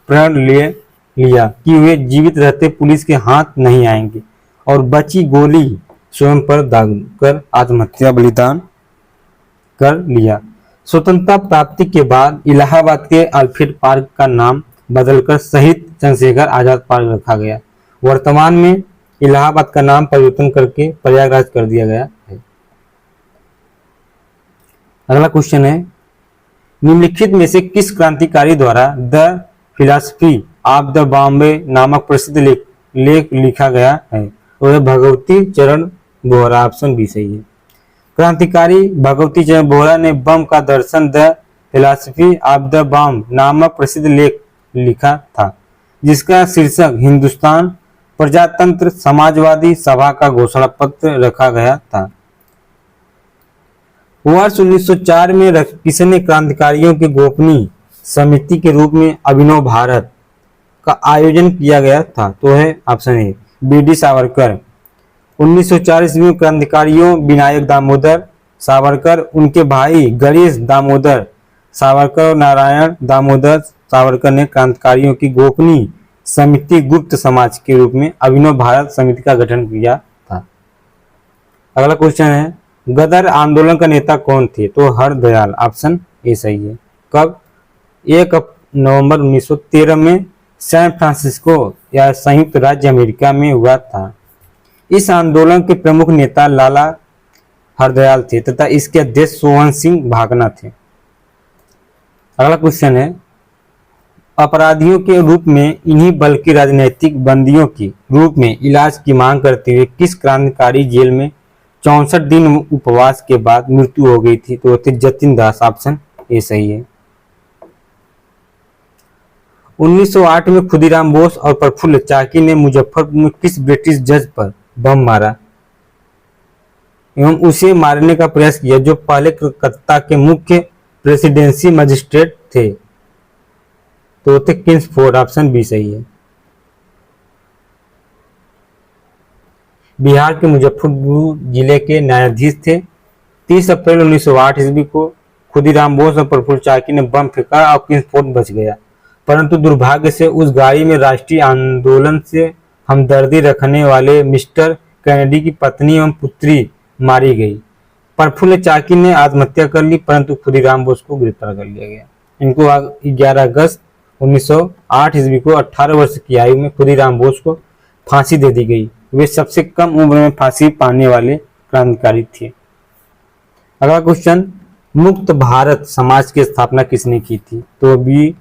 प्रण ले लिया कि वे जीवित रहते पुलिस के हाथ नहीं आएंगे और बची गोली स्वयं पर दागकर आत्महत्या बलिदान कर लिया। स्वतंत्रता प्राप्ति के बाद इलाहाबाद के अल्फ्रेड पार्क का नाम बदलकर शहीद चंद्रशेखर आजाद पार्क रखा गया। वर्तमान में इलाहाबाद का नाम परिवर्तन करके प्रयागराज कर दिया गया है। अगला क्वेश्चन है, निम्नलिखित में से किस क्रांतिकारी द्वारा the philosophy of the Bombay नामक प्रसिद्ध लेख लिखा गया है? तो यह भगवती चरण बोहरा, ऑप्शन बी सही है। क्रांतिकारी भगवती चरण बोहरा ने बम का दर्शन the philosophy of the bomb नामक प्रसिद्ध लेख लिखा था, जिसका शीर्षक हिंदुस्तान प्रजातंत्र समाजवादी सभा का घोषणा पत्र रखा गया था। वर्ष 1904 में किसने क्रांतिकारियों की गोपनीय समिति के रूप में अभिनव भारत का आयोजन किया गया था? तो है ऑप्शन ए, बी.डी. सावरकर। 1904 ईस्वी में क्रांतिकारियों विनायक दामोदर सावरकर, उनके भाई गणेश दामोदर सावरकर और नारायण दामोदर सावरकर ने क्रांतिकारियों की गोपनीय समिति गुप्त समाज के रूप में अभिनव भारत समिति का गठन किया था। अगला क्वेश्चन है, गदर आंदोलन का नेता कौन थे? तो हरदयाल, ऑप्शन ए सही है। कब? 1 नवंबर 1913 में सैन फ्रांसिस्को या संयुक्त राज्य अमेरिका में हुआ था। इस आंदोलन के प्रमुख नेता लाला हरदयाल थे तथा इसके अध्यक्ष सोहन सिंह भागना थे। अगला क्वेश्चन है, अपराधियों के रूप में इन्हीं बल्कि राजनीतिक बंदियों के रूप में इलाज की मांग करते हुए किस क्रांतिकारी जेल में 64 दिन उपवास के बाद मृत्यु हो गई थी? तो थे जतिन दास, ऑप्शन ए सही है। 1908 में खुदीराम बोस और प्रफुल्ल चाकी ने मुजफ्फरपुर में किस ब्रिटिश जज पर बम मारा एवं उसे मारने का प्रयास किया जो पहले कलकत्ता के मुख्य प्रेसिडेंसी मजिस्ट्रेट थे? तो थे किंग्सफोर्ड, ऑप्शन बी सही है। बिहार के मुजफ्फरपुर जिले के न्यायाधीश थे। 30 अप्रैल 1908 ईस्वी को खुदीराम बोस और प्रफुल्ल चाकी ने बम फेंका और किंग्सफोर्ड बच गया, परंतु दुर्भाग्य से उस गाड़ी में राष्ट्रीय आंदोलन से हमदर्दी रखने वाले मिस्टर कैनेडी की पत्नी एवं पुत्री मारी गई। प्रफुल्ल चाकी ने आत्महत्या कर ली, परंतु खुदीराम बोस को गिरफ्तार कर लिया गया। इनको 11 अगस्त 1908 ईस्वी को 18 वर्ष की आयु में खुदीराम बोस को फांसी दे दी गई। वे सबसे कम उम्र में फांसी पाने वाले क्रांतिकारी थे। अगला क्वेश्चन, मुक्त भारत समाज की स्थापना किसने की थी? तो बी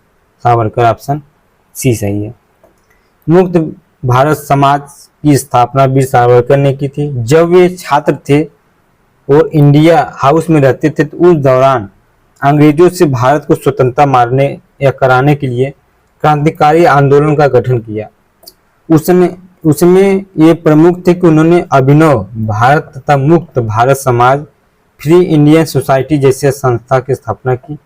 सावरकर, ऑप्शन सी सही है। मुक्त भारत समाज की स्थापना वीर सावरकर ने की थी। जब वे छात्र थे और इंडिया हाउस में रहते थे तो उस दौरान अंग्रेजों से भारत को स्वतंत्रता मारने या कराने के लिए क्रांतिकारी आंदोलन का गठन किया। उसमें ये प्रमुख थे कि उन्होंने अभिनव भारत तथा मुक्त भारत समाज, फ्री इंडियन सोसाइटी जैसे संस्था की स्थापना की।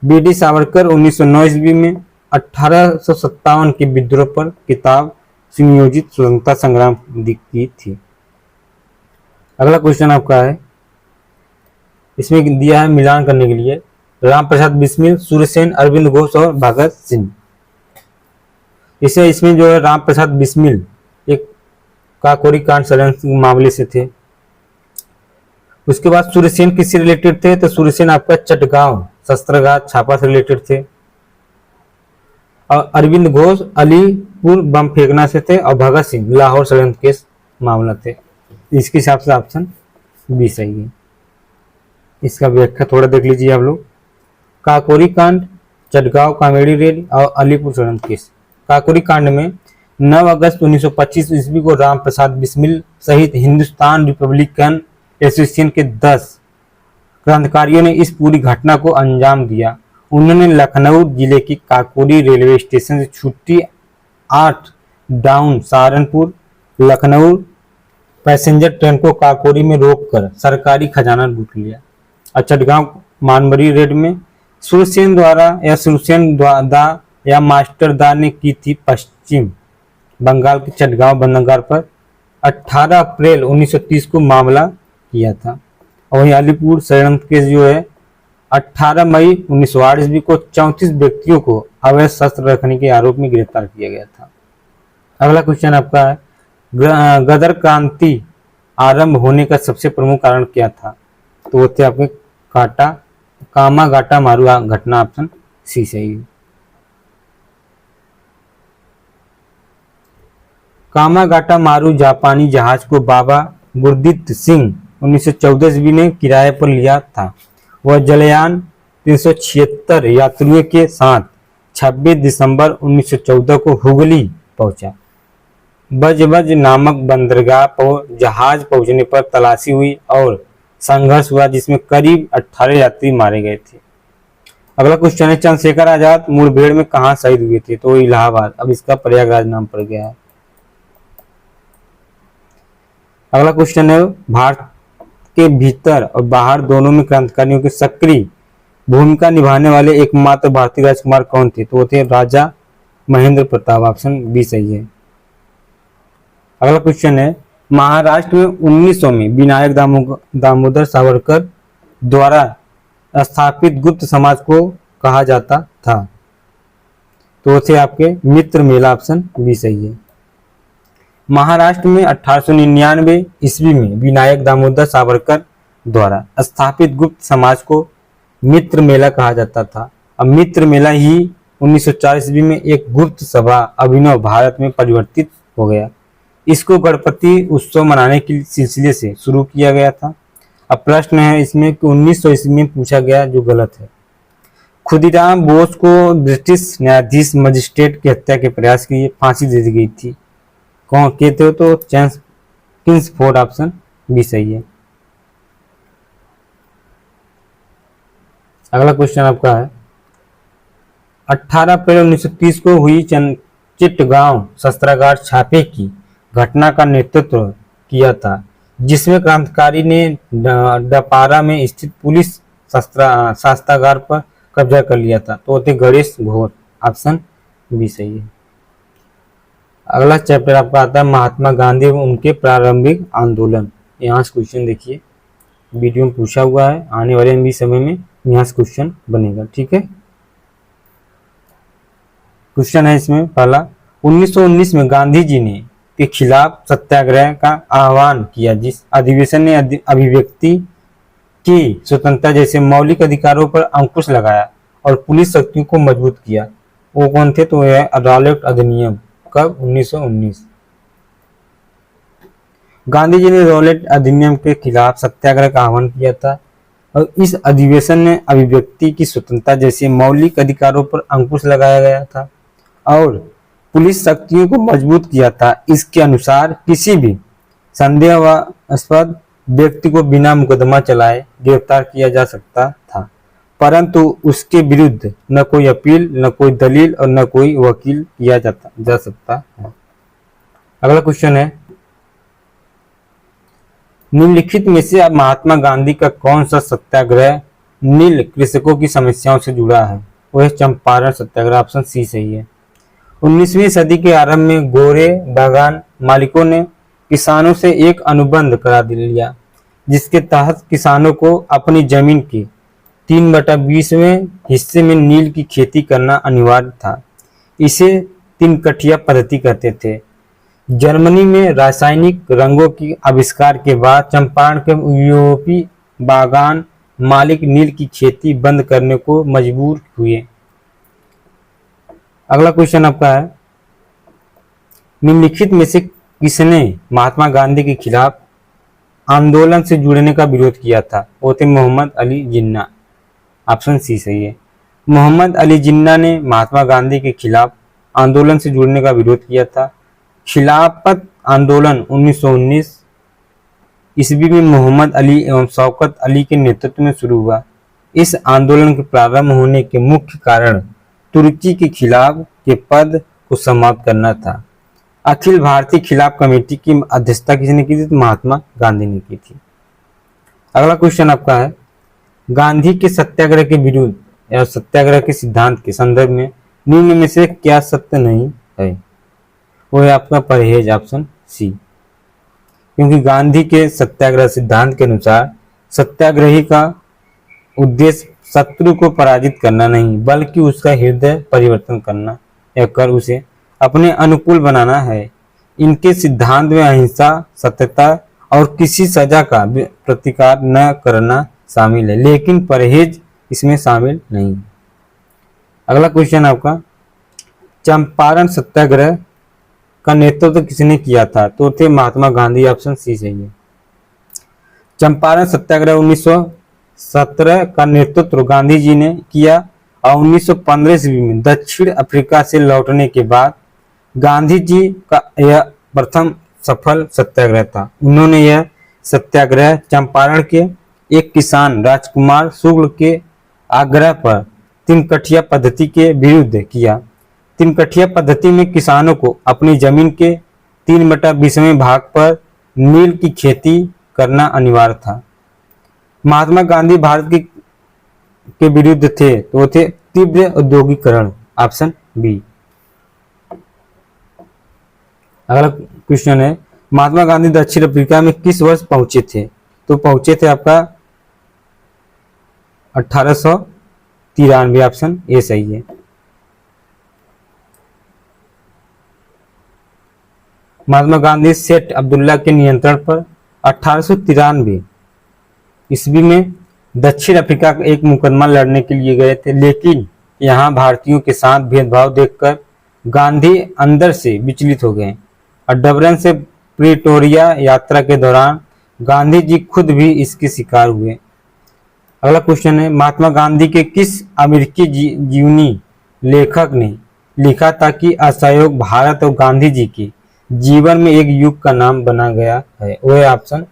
बी.डी. सावरकर 1909 ईस्वी में 1857 के विद्रोह पर किताब सुनियोजित स्वतंत्रता संग्राम की थी। अगला क्वेश्चन आपका है, इसमें दिया है मिलान करने के लिए राम प्रसाद बिस्मिल, सूर्यसेन, अरविंद घोष और भगत सिंह। इसमें जो है राम प्रसाद बिस्मिल एक काकोरी कांड षड्यंत्र मामले से थे। उसके बाद सूर्यसेन किससे रिलेटेड थे? तो सूर्यसेन आपका चटगांव शस्त्रागार छापा से रिलेटेड थे। और अरविंद घोष अलीपुर बम फेंकना से थे और भगत सिंह लाहौर षड्यंत्र केस मामला थे। इसके हिसाब से ऑप्शन बी सही है। इसका व्याख्या थोड़ा देख लीजिए आप लोग। काकोरी कांड, चटगांव कॉमेडी रेड और अलीपुर षड्यंत्र केस। काकोरी कांड में 9 अगस्त 1925 ईस्वी को राम प्रसाद बिस्मिल सहित हिंदुस्तान रिपब्लिकन एसोसिएशन के 10 क्रांतिकारियों ने इस पूरी घटना को अंजाम दिया। उन्होंने लखनऊ जिले की काकोरी रेलवे स्टेशन से छुट्टी 8 down Saharanpur Lucknow passenger train को काकोरी में रोककर सरकारी खजाना लूट लिया। और चटगांव मानबरी रेड में सुरसेन दा या मास्टर दा ने की थी पश्चिम बंगाल के चटगांव बंदरगाह पर 18 अप्रैल 1930 को मामला किया था। और वहीं अलीपुर षड्यंत्र केस जो है 18 मई 1908 ईस्वी को 34 व्यक्तियों को अवैध शस्त्र रखने के आरोप में गिरफ्तार किया गया था। अगला क्वेश्चन आपका है, गदर क्रांति आरंभ होने का सबसे प्रमुख कारण क्या था? तो वो थे आपके कामागाटा मारू घटना, ऑप्शन सी सही है। कामागाटा मारू जापानी जहाज को बाबा गुरदीप सिंह 1914 ईस्वी ने किराए पर लिया था। वह जलयान 376 यात्रियों के साथ 26 दिसंबर 1914 को हुगली पहुंचा। बजबज नामक बंदरगाह पर जहाज पहुंचने पर तलाशी हुई और संघर्ष हुआ जिसमें करीब 18 यात्री मारे गए थे। अगला क्वेश्चन है, चंद्रशेखर आजाद मुठभेड़ में कहां शहीद हुए थे? तो इलाहाबाद, अब इसका प्रयागराज नाम पड़ गया है। अगला क्वेश्चन है, भारत के भीतर और बाहर दोनों में क्रांतिकारियों की सक्रिय भूमिका निभाने वाले एकमात्र भारतीय राजकुमार कौन थे? तो वो थे राजा महेंद्र प्रताप, ऑप्शन बी सही है। अगला क्वेश्चन है, महाराष्ट्र में 1900 में विनायक दामोदर सावरकर द्वारा स्थापित गुप्त समाज को कहा जाता था? तो थे आपके मित्र मेला, ऑप्शन बी सही है। महाराष्ट्र में 1899 ईस्वी में विनायक दामोदर सावरकर द्वारा स्थापित गुप्त समाज को मित्र मेला कहा जाता था। अब मित्र मेला ही 1904 ईस्वी में एक गुप्त सभा अभिनव भारत में परिवर्तित हो गया। इसको गणपति उत्सव मनाने के सिलसिले से शुरू किया गया था। अब प्रश्न है इसमें कि 1900 ईस्वी में पूछा गया जो गलत है। खुदीराम बोस को ब्रिटिश न्यायाधीश मजिस्ट्रेट की हत्या के प्रयास के लिए फांसी दे दी गई थी। कौन कहते हो? तो किंग्सफोर्ड, ऑप्शन बी सही है। अगला क्वेश्चन आपका है, 18 अप्रैल 1930 को हुई चिटगांव शस्त्रागार छापे की घटना का नेतृत्व किया था, जिसमें क्रांतिकारी ने डपारा में स्थित पुलिस शस्त्रागार पर कब्जा कर लिया था। तो थे गणेश घोष, ऑप्शन बी सही है। अगला चैप्टर आपका आता है महात्मा गांधी एवं उनके प्रारंभिक आंदोलन। यहाँ से क्वेश्चन देखिए, वीडियो में पूछा हुआ है, आने वाले भी समय में यहाँ से क्वेश्चन बनेगा, ठीक है। क्वेश्चन है इसमें पहला, 1919 में गांधी जी ने के खिलाफ सत्याग्रह का आह्वान किया, जिस अधिवेशन ने अभिव्यक्ति की स्वतंत्रता जैसे मौलिक अधिकारों पर अंकुश लगाया और पुलिस शक्तियों को मजबूत किया। वो कौन थे? तो यह रॉलेट अधिनियम। कब? 1919। गांधी जी ने रॉलेट अधिनियम के खिलाफ सत्याग्रह का आह्वान किया था और इस अधिवेशन ने अभिव्यक्ति की स्वतंत्रता जैसे मौलिक अधिकारों पर अंकुश लगाया गया था और पुलिस शक्तियों को मजबूत किया था। इसके अनुसार किसी भी संदेहास्पद व्यक्ति को बिना मुकदमा चलाए गिरफ्तार किया जा सकता था, परंतु उसके विरुद्ध न कोई अपील, न कोई दलील और न कोई वकील किया जा सकता है। अगला क्वेश्चन है, निम्नलिखित में से अब महात्मा गांधी का कौन सा सत्याग्रह नील कृषकों की समस्याओं से जुड़ा है? वह चंपारण सत्याग्रह, ऑप्शन सी सही है। 19वीं सदी के आरंभ में गोरे बागान मालिकों ने किसानों से एक अनुबंध करा लिया, जिसके तहत किसानों को अपनी जमीन के 3/20वें हिस्से में नील की खेती करना अनिवार्य था। इसे 3 कठिया पद्धति कहते थे। जर्मनी में रासायनिक रंगों की आविष्कार के बाद चंपारण के यूरोपीय बागान मालिक नील की खेती बंद करने को मजबूर हुए। अगला क्वेश्चन आपका है, निम्नलिखित में से किसने महात्मा गांधी के खिलाफ आंदोलन से जुड़ने का विरोध किया था? वो थे मोहम्मद अली जिन्ना, ऑप्शन सी सही है। मोहम्मद अली जिन्ना ने महात्मा गांधी के खिलाफ आंदोलन से जुड़ने का विरोध किया था। खिलाफत आंदोलन 1919 ईस्वी में मोहम्मद अली एवं शौकत अली के नेतृत्व में शुरू हुआ। इस आंदोलन के प्रारंभ होने के मुख्य कारण तुर्की के खिलाफ के पद को समाप्त करना था। अखिल भारतीय खिलाफ कमेटी की अध्यक्षता किसने की थी? तो महात्मा गांधी ने की थी। अगला क्वेश्चन आपका है, गांधी के सत्याग्रह के विरुद्ध या सत्याग्रह के सिद्धांत के संदर्भ में निम्न में से क्या सत्य नहीं है? वो है आपका परहेज, ऑप्शन सी। क्योंकि गांधी के सत्याग्रह सिद्धांत के अनुसार सत्याग्रही का उद्देश्य शत्रु को पराजित करना नहीं, बल्कि उसका हृदय परिवर्तन करना या कर उसे अपने अनुकूल बनाना है। इनके सिद्धांत में अहिंसा, सत्यता और किसी सजा का प्रतिकार न करना शामिल है, लेकिन परहेज इसमें शामिल नहीं। अगला क्वेश्चन आपका, चंपारण सत्याग्रह का नेतृत्व किसने किया था? तो थे महात्मा गांधी, ऑप्शन सी सही है। चंपारण सत्याग्रह 1917 का नेतृत्व गांधी जी ने किया और 1915 ईस्वी में दक्षिण अफ्रीका से लौटने के बाद गांधी जी का यह प्रथम सफल सत्याग्रह था। उन्होंने यह सत्याग्रह चंपारण के एक किसान राजकुमार शुक्ल के आग्रह पर तिनकठिया पद्धति के विरुद्ध किया। तिनकठिया पद्धति में किसानों को अपनी जमीन के 3/20वें भाग पर नील की खेती करना अनिवार्य था। महात्मा गांधी भारत के विरुद्ध थे, तो वो थे तीव्र औद्योगिकरण, ऑप्शन बी। अगला क्वेश्चन है, महात्मा गांधी दक्षिण अफ्रीका में किस वर्ष पहुंचे थे? तो पहुंचे थे आपका 1893, ऑप्शन ए सही है। महात्मा गांधी सेठ अब्दुल्ला के नियंत्रण पर 1893 ईस्वी में दक्षिण अफ्रीका का एक मुकदमा लड़ने के लिए गए थे, लेकिन यहाँ भारतीयों के साथ भेदभाव देखकर गांधी अंदर से विचलित हो गए और डबरन से प्रिटोरिया यात्रा के दौरान गांधी जी खुद भी इसके शिकार हुए। अगला क्वेश्चन है, महात्मा गांधी के किस अमेरिकी जीवनी लेखक ने लिखा था कि असहयोग भारत और गांधी जी के जीवन में एक युग का नाम बना गया है? वो है option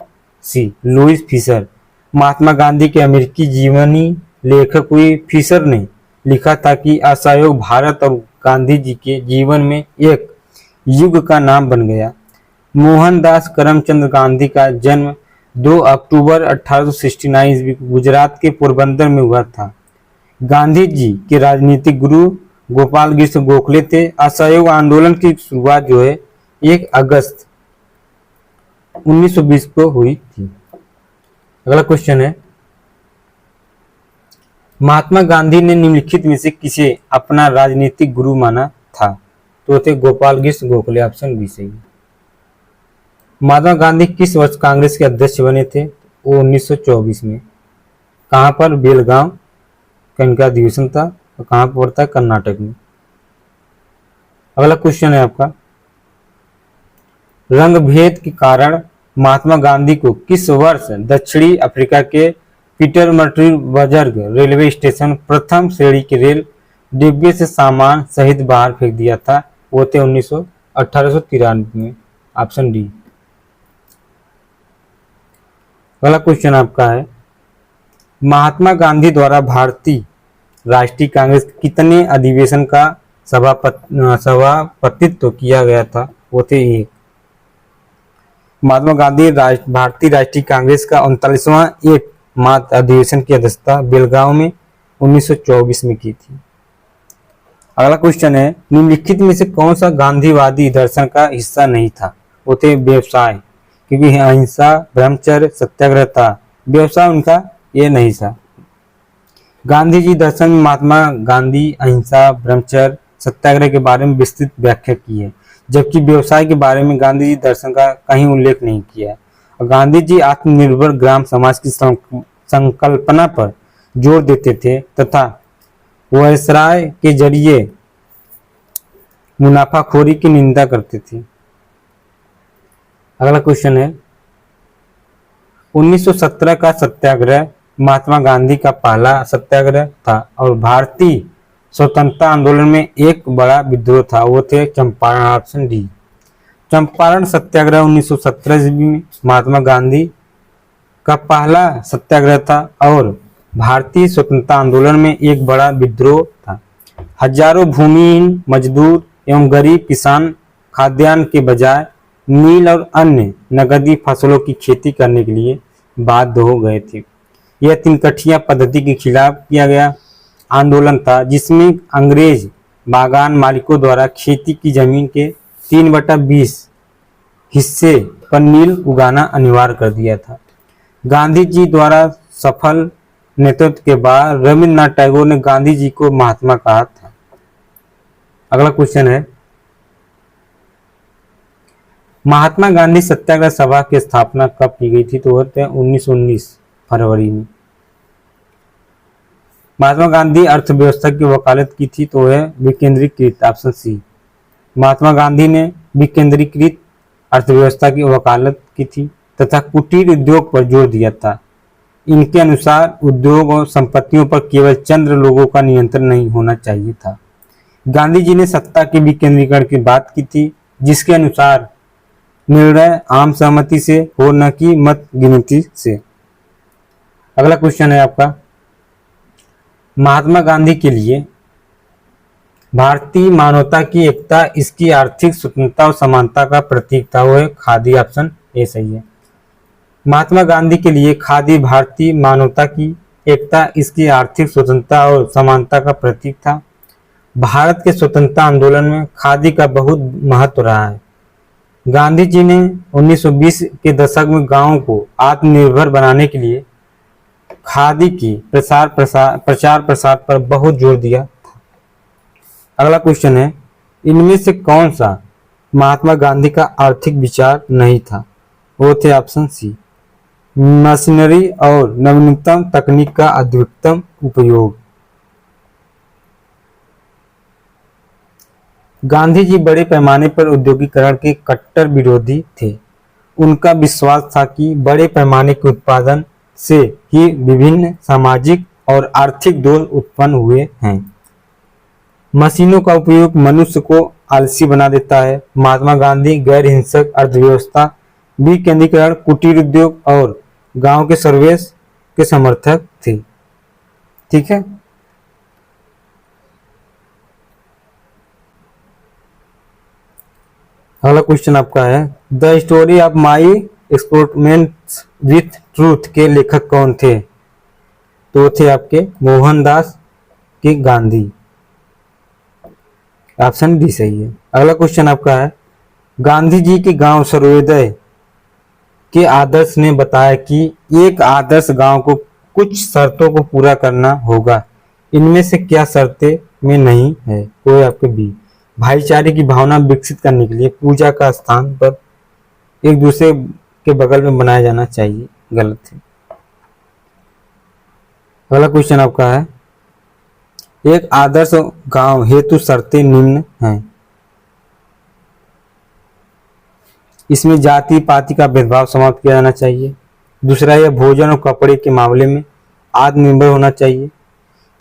C, Lewis Fisher. Mahatma Gandhi के अमेरिकी जीवनी लेखक हुई फिशर ने लिखा था कि असहयोग भारत और गांधी जी के जीवन में एक युग का नाम बन गया। मोहनदास करमचंद गांधी का जन्म 2 अक्टूबर 1869 ईस्वी को गुजरात के पोरबंदर में हुआ था। गांधी जी के राजनीतिक गुरु गोपाल कृष्ण गोखले थे। असहयोग आंदोलन की शुरुआत जो है 1 अगस्त 1920 को हुई थी। अगला क्वेश्चन है, महात्मा गांधी ने निम्नलिखित में से किसे अपना राजनीतिक गुरु माना था? तो थे गोपाल कृष्ण गोखले, ऑप्शन बी सही है। महात्मा गांधी किस वर्ष कांग्रेस के अध्यक्ष बने थे? वो 1924 में। कहां पर? बेलगांव का इनका अधिवेशन था और कहां पर पड़ता है? कर्नाटक में। अगला क्वेश्चन है आपका, रंग भेद के कारण महात्मा गांधी को किस वर्ष दक्षिणी अफ्रीका के पीटरमार्टिनबर्ग रेलवे स्टेशन प्रथम श्रेणी के रेल डिब्बे से सामान सहित बाहर फेंक दिया था? वो थे 1893 में, ऑप्शन डी। अगला क्वेश्चन आपका है, महात्मा गांधी द्वारा भारतीय राष्ट्रीय कांग्रेस के कितने अधिवेशन का सभापतित्व किया गया था? वो थे 1। महात्मा गांधी भारतीय राष्ट्रीय कांग्रेस का 39वां एकमात्र अधिवेशन की अध्यक्षता बेलगांव में 1924 में की थी। अगला क्वेश्चन है, निम्नलिखित में से कौन सा गांधीवादी दर्शन का हिस्सा नहीं था? वो थे व्यवसाय, क्योंकि अहिंसा, ब्रह्मचर्य, सत्याग्रह था। व्यवसाय उनका ये नहीं था। गांधी जी दर्शन में महात्मा गांधी अहिंसा, ब्रह्मचर्य, सत्याग्रह के बारे में विस्तृत व्याख्या की है, जबकि व्यवसाय के बारे में गांधी जी दर्शन का कहीं उल्लेख नहीं किया। और गांधी जी आत्मनिर्भर ग्राम समाज की संकल्पना पर जोर देते थे तथा वायसराय के जरिए मुनाफाखोरी की निंदा करते थे। अगला क्वेश्चन है, 1917 का सत्याग्रह महात्मा गांधी का पहला सत्याग्रह था और भारतीय स्वतंत्रता आंदोलन में एक बड़ा विद्रोह था, वो थे चंपारण। Option D. चंपारण सत्याग्रह 1917 ईस्वी में महात्मा गांधी का पहला सत्याग्रह था और भारतीय स्वतंत्रता आंदोलन में एक बड़ा विद्रोह था। हजारों भूमिहीन मजदूर एवं गरीब किसान खाद्यान्न के बजाय नील और अन्य नगदी फसलों की खेती करने के लिए बाध्य हो गए थे। यह तिनकठिया पद्धति के खिलाफ किया गया आंदोलन था, जिसमें अंग्रेज बागान मालिकों द्वारा खेती की जमीन के 3/20 हिस्से पर नील उगाना अनिवार्य कर दिया था। गांधी जी द्वारा सफल नेतृत्व के बाद रविन्द्रनाथ टैगोर ने गांधी जी को महात्मा कहा था। अगला क्वेश्चन है, महात्मा गांधी सत्याग्रह सभा की स्थापना कब की गई थी? तो होते हैं 1919 फरवरी में। महात्मा गांधी अर्थव्यवस्था की वकालत की थी, तो है विकेंद्रीकृत। Option C. महात्मा गांधी ने विकेंद्रीकृत अर्थव्यवस्था की वकालत की थी तथा कुटीर उद्योग पर जोर दिया था। इनके अनुसार उद्योग और संपत्तियों पर केवल चंद लोगों का नियंत्रण नहीं होना चाहिए था। गांधी जी ने सत्ता के विकेंद्रीकरण की बात की थी, जिसके अनुसार निर्णय आम सहमति से हो, न कि मत गिनती से। अगला क्वेश्चन है आपका, महात्मा गांधी के लिए भारतीय मानवता की एकता इसकी आर्थिक स्वतंत्रता और समानता का प्रतीक था, वो है खादी। ऑप्शन ए सही है। महात्मा गांधी के लिए खादी भारतीय मानवता की एकता इसकी आर्थिक स्वतंत्रता और समानता का प्रतीक था। भारत के स्वतंत्रता आंदोलन में खादी का बहुत महत्व रहा है। गांधी जी ने 1920 के दशक में गांवों को आत्मनिर्भर बनाने के लिए खादी की प्रचार प्रसार पर बहुत जोर दिया था। अगला क्वेश्चन है, इनमें से कौन सा महात्मा गांधी का आर्थिक विचार नहीं था? वो थे ऑप्शन सी, मशीनरी और नवीनतम तकनीक का अधिकतम उपयोग। गांधी जी बड़े पैमाने पर औद्योगिकरण के कट्टर विरोधी थे। उनका विश्वास था कि बड़े पैमाने के उत्पादन से ही विभिन्न सामाजिक और आर्थिक दोष उत्पन्न हुए हैं। मशीनों का उपयोग मनुष्य को आलसी बना देता है। महात्मा गांधी गैर हिंसक अर्थव्यवस्था, विकेंद्रीकरण, कुटीर उद्योग और गांव के सर्वेश के समर्थक थे। ठीक है। अगला क्वेश्चन आपका है, the story of my experiments with truth के लेखक कौन थे? तो थे आपके मोहनदास के गांधी। ऑप्शन डी सही है। अगला क्वेश्चन आपका है, गांधी जी के गांव सर्वोदय के आदर्श ने बताया कि एक आदर्श गांव को कुछ शर्तों को पूरा करना होगा। इनमें से क्या शर्तें में नहीं है? वो है आपके बी, भाईचारे की भावना विकसित करने के लिए पूजा का स्थान पर एक दूसरे के बगल में बनाया जाना चाहिए। गलत है। अगला क्वेश्चन आपका है, एक आदर्श गांव हेतु शर्तें निम्न हैं। इसमें जाति पाति का भेदभाव समाप्त किया जाना चाहिए। दूसरा, यह भोजन और कपड़े के मामले में आत्मनिर्भर होना चाहिए।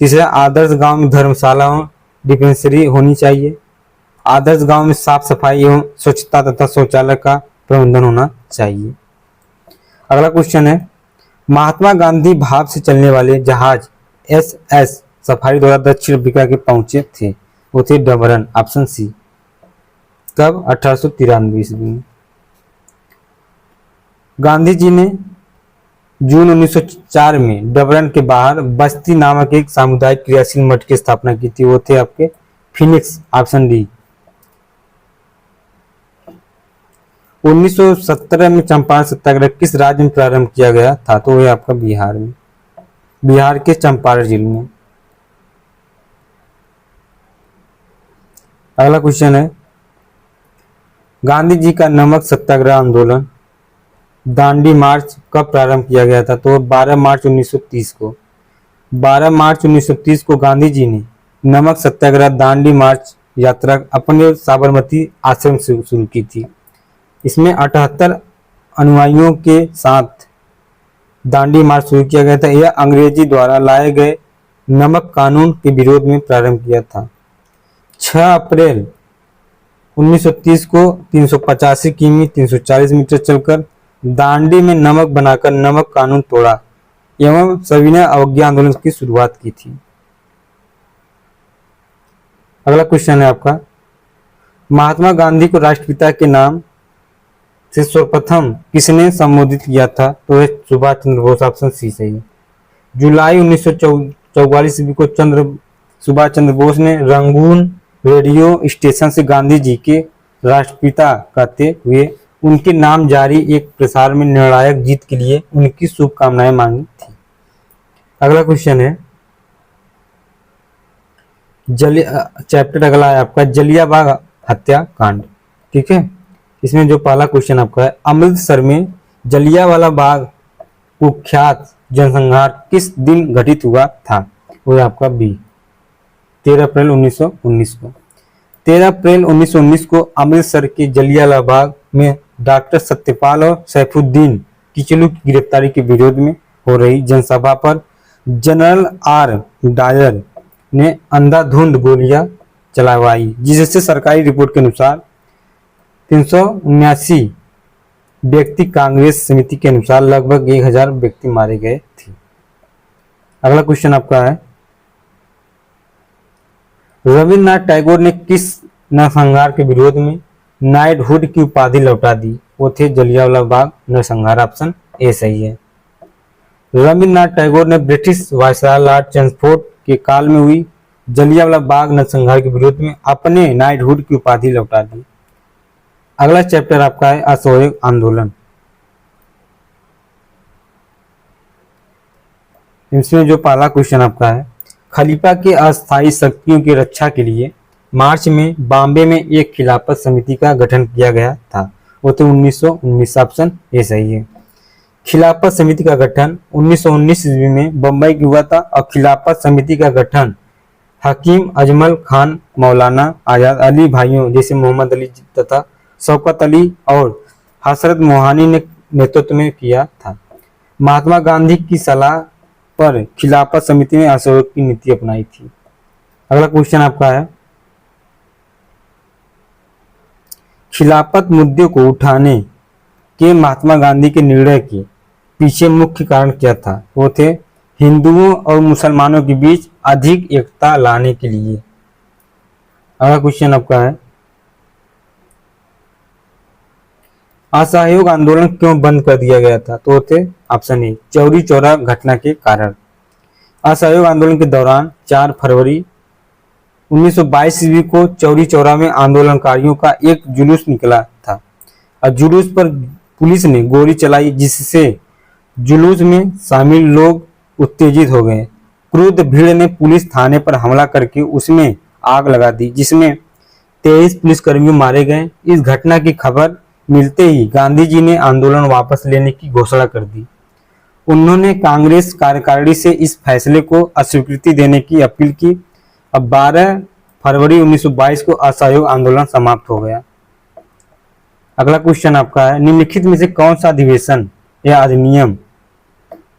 तीसरा, आदर्श गांव में धर्मशाला और डिस्पेंसरी होनी चाहिए। आदर्श गांव में साफ सफाई एवं स्वच्छता तथा शौचालय का प्रबंधन होना चाहिए। अगला क्वेश्चन है, महात्मा गांधी भाप से चलने वाले जहाज SS सफारी द्वारा दक्षिण अफ्रीका के पहुंचे थे। वो थे डबरन। Option C. कब? 1893 ईस्वी में। गांधी जी ने जून 1904 में डबरन के बाहर बस्ती नामक एक सामुदायिक क्रियाशील मठ की स्थापना की थी। वो थे आपके फिनिक्स। Option D. 1917 में चंपारण सत्याग्रह किस राज्य में प्रारंभ किया गया था? तो वह आपका बिहार में, बिहार के चंपारण जिले में। अगला क्वेश्चन है, गांधी जी का नमक सत्याग्रह आंदोलन दांडी मार्च कब प्रारंभ किया गया था? तो 12 मार्च 1930 को। 12 मार्च 1930 को गांधी जी ने नमक सत्याग्रह दांडी मार्च यात्रा अपने साबरमती आश्रम से शुरू की थी। इसमें 78 अनुयायियों के साथ दांडी मार्च शुरू किया गया था। यह अंग्रेजी द्वारा लाए गए नमक कानून के विरोध में प्रारंभ किया था। 6 अप्रैल 1930 को 385 किमी 340 मीटर चलकर दांडी में नमक बनाकर नमक कानून तोड़ा एवं सविनय अवज्ञा आंदोलन की शुरुआत की थी। अगला क्वेश्चन है आपका, महात्मा गांधी को राष्ट्रपिता के नाम से सर्वप्रथम किसने संबोधित किया था? तो सुभाष चंद्र बोस, ऑप्शन सी सही है। जुलाई 1944 ईस्वी को सुभाष चंद्र बोस ने रंगून रेडियो स्टेशन से गांधी जी के राष्ट्रपिता कहते हुए उनके नाम जारी एक प्रसार में निर्णायक जीत के लिए उनकी शुभकामनाएं मांगी थी। अगला क्वेश्चन है, चैप्टर अगला है आपका जलियांवाला बाग हत्याकांड। ठीक है, इसमें जो पहला क्वेश्चन आपका है, अमृतसर में जलियांवाला बाग कुख्यात जनसंहार किस दिन घटित हुआ था? वो आपका बी 13 अप्रैल 1919 को। 13 अप्रैल 1919 को अमृतसर के जलियांवाला बाग में डॉक्टर सत्यपाल और सैफुद्दीन किचलू की गिरफ्तारी के विरोध में हो रही जनसभा पर जनरल आर डायर ने अंधाधुंध गोलियां चलवाई, जिससे सरकारी रिपोर्ट के अनुसार 379 व्यक्ति, कांग्रेस समिति के अनुसार लगभग 1000 व्यक्ति मारे गए थे। अगला क्वेश्चन आपका है, रविन्द्रनाथ टैगोर ने किस नरसंहार के विरोध में नाइटहुड की उपाधि लौटा दी? वो थे जलियांवाला बाग नरसंहार, ऑप्शन ए सही है। रविन्द्रनाथ टैगोर ने ब्रिटिश वायसराय लॉर्ड चेम्सफोर्ड के काल में हुई जलियांवाला बाग नरसंहार के विरोध में अपने नाइटहुड की उपाधि लौटा दी। अगला चैप्टर आपका है असहयोग आंदोलन। इसमें जो पहला क्वेश्चन आपका है, खलीफा के अस्थायी शक्तियों की रक्षा के लिए मार्च में बॉम्बे में एक खिलाफत समिति का गठन किया गया था। वो तो 1919, ऑप्शन ए सही है। खिलाफत समिति का गठन 1919 ईस्वी में बम्बई में हुआ था और खिलाफत समिति का गठन हकीम अजमल खान, मौलाना आजाद अली भाइयों जैसे मोहम्मद अली तथा शौकत अली और हसरत मोहानी ने नेतृत्व में किया था। महात्मा गांधी की सलाह पर खिलाफत समिति ने असहयोग की नीति अपनाई थी। अगला क्वेश्चन आपका है, खिलाफत मुद्दे को उठाने के महात्मा गांधी के निर्णय के पीछे मुख्य कारण क्या था? वो थे हिंदुओं और मुसलमानों के बीच अधिक एकता लाने के लिए। अगला क्वेश्चन आपका है, असहयोग आंदोलन क्यों बंद कर दिया गया था? तो थे ऑप्शन ए चौरी चौरा घटना के कारण। असहयोग आंदोलन के दौरान 4 फरवरी 1922 ईस्वी को चौरी चौरा में आंदोलनकारियों का एक जुलूस निकला था और जुलूस पर पुलिस ने गोली चलाई, जिससे जुलूस में शामिल लोग उत्तेजित हो गए। क्रुद्ध भीड़ ने पुलिस थाने पर हमला करके उसमें आग लगा दी, जिसमें 23 पुलिसकर्मी मारे गए। इस घटना की खबर मिलते ही गांधी जी ने आंदोलन वापस लेने की घोषणा कर दी। उन्होंने कांग्रेस कार्यकारिणी से इस फैसले को अस्वीकृति देने की अपील की। अब 12 फरवरी 1922 को असहयोग आंदोलन समाप्त हो गया। अगला क्वेश्चन आपका है, निम्नलिखित में से कौन सा अधिवेशन या अधिनियम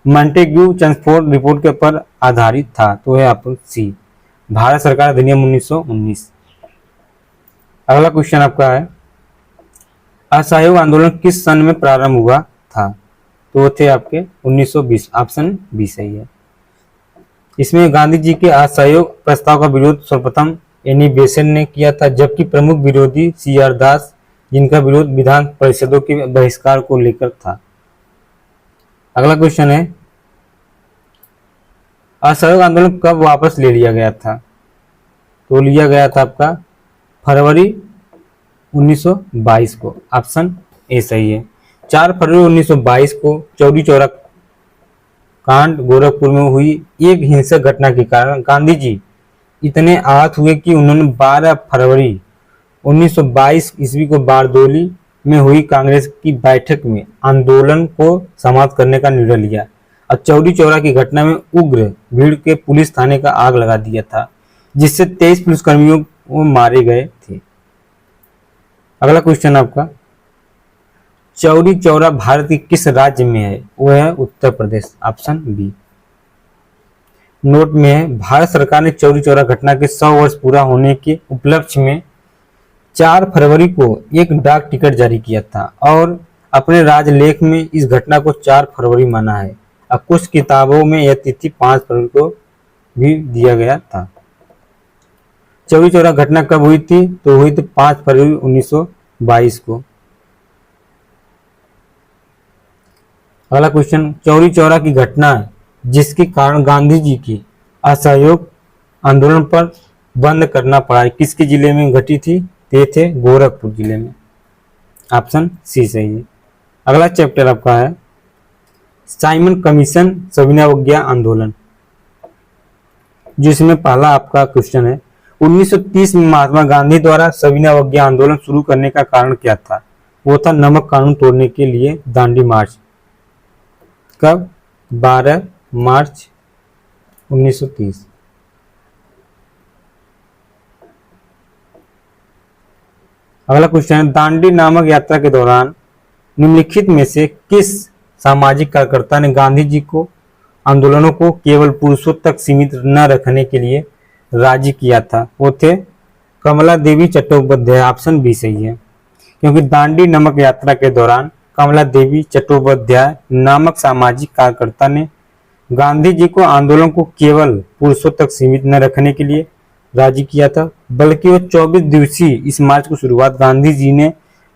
मॉन्टेग्यू चेम्सफोर्ड रिपोर्ट के ऊपर आधारित था? तो है ऑप्शन सी भारत सरकार अधिनियम 1919। अगला क्वेश्चन आपका है, असहयोग आंदोलन किस सन में प्रारंभ हुआ था? तो वो थे आपके 1920, ऑप्शन बी सही है। इसमें गांधी जी के असहयोग प्रस्ताव का विरोध सर्वप्रथम एनी बेसेंट ने किया था, जबकि प्रमुख विरोधी CR दास, जिनका विरोध विधान परिषदों के बहिष्कार को लेकर था। अगला क्वेश्चन है, असहयोग आंदोलन कब वापस ले लिया गया था? तो लिया गया था आपका फरवरी 1922 को, ऑप्शन ए सही है। 4 फरवरी 1922 को चौरी चौरा कांड गोरखपुर में हुई एक हिंसक घटना के कारण गांधी जी इतने आहत हुए कि उन्होंने 12 फरवरी 1922 ईस्वी को बारदोली में हुई कांग्रेस की बैठक में आंदोलन को समाप्त करने का निर्णय लिया और चौरी चौरा की घटना में उग्र भीड़ के पुलिस थाने का आग लगा दिया था, जिससे 23 पुलिसकर्मियों को मारे गए थे। अगला क्वेश्चन आपका, चौरी चौरा भारत के किस राज्य में है? वो है Uttar Pradesh, option B. Note में है, भारत सरकार ने चौरी चौरा घटना के 100 वर्ष पूरा होने के उपलक्ष्य में 4 फरवरी को एक डाक टिकट जारी किया था और अपने राजलेख में इस घटना को 4 फरवरी माना है और कुछ किताबों में यह तिथि 5 फरवरी को भी दिया गया था। चौरी चौरा घटना कब हुई थी? तो हुई थी 5 फरवरी 1922 को। अगला क्वेश्चन, चौरी चौरा की घटना जिसके कारण गांधी जी की असहयोग आंदोलन पर बंद करना पड़ा, किसके जिले में घटी थी? ये थे गोरखपुर जिले में, ऑप्शन सी सही है। अगला चैप्टर आपका है साइमन कमीशन सविनावज्ञा आंदोलन, जिसमें पहला आपका क्वेश्चन है 1930 में महात्मा गांधी द्वारा सविनावज्ञा आंदोलन शुरू करने का कारण क्या था? वो था नमक कानून तोड़ने के लिए दांडी मार्च। कब? 12 मार्च 1930। अगला क्वेश्चन है दांडी नामक यात्रा के दौरान निम्नलिखित में से किस सामाजिक कार्यकर्ता ने गांधी जी को आंदोलनों को केवल पुरुषों तक सीमित न रखने के लिए राजी किया था? वो थे कमला देवी चट्टोपाध्याय, ऑप्शन बी सही है। क्योंकि दांडी नामक यात्रा के दौरान कमला देवी चट्टोपाध्याय नामक सामाजिक कार्यकर्ता ने गांधी जी को आंदोलन को केवल पुरुषों तक सीमित न रखने के लिए राजी किया था, बल्कि वो 24 दिवसीय इस मार्च की शुरुआत गांधी जी ने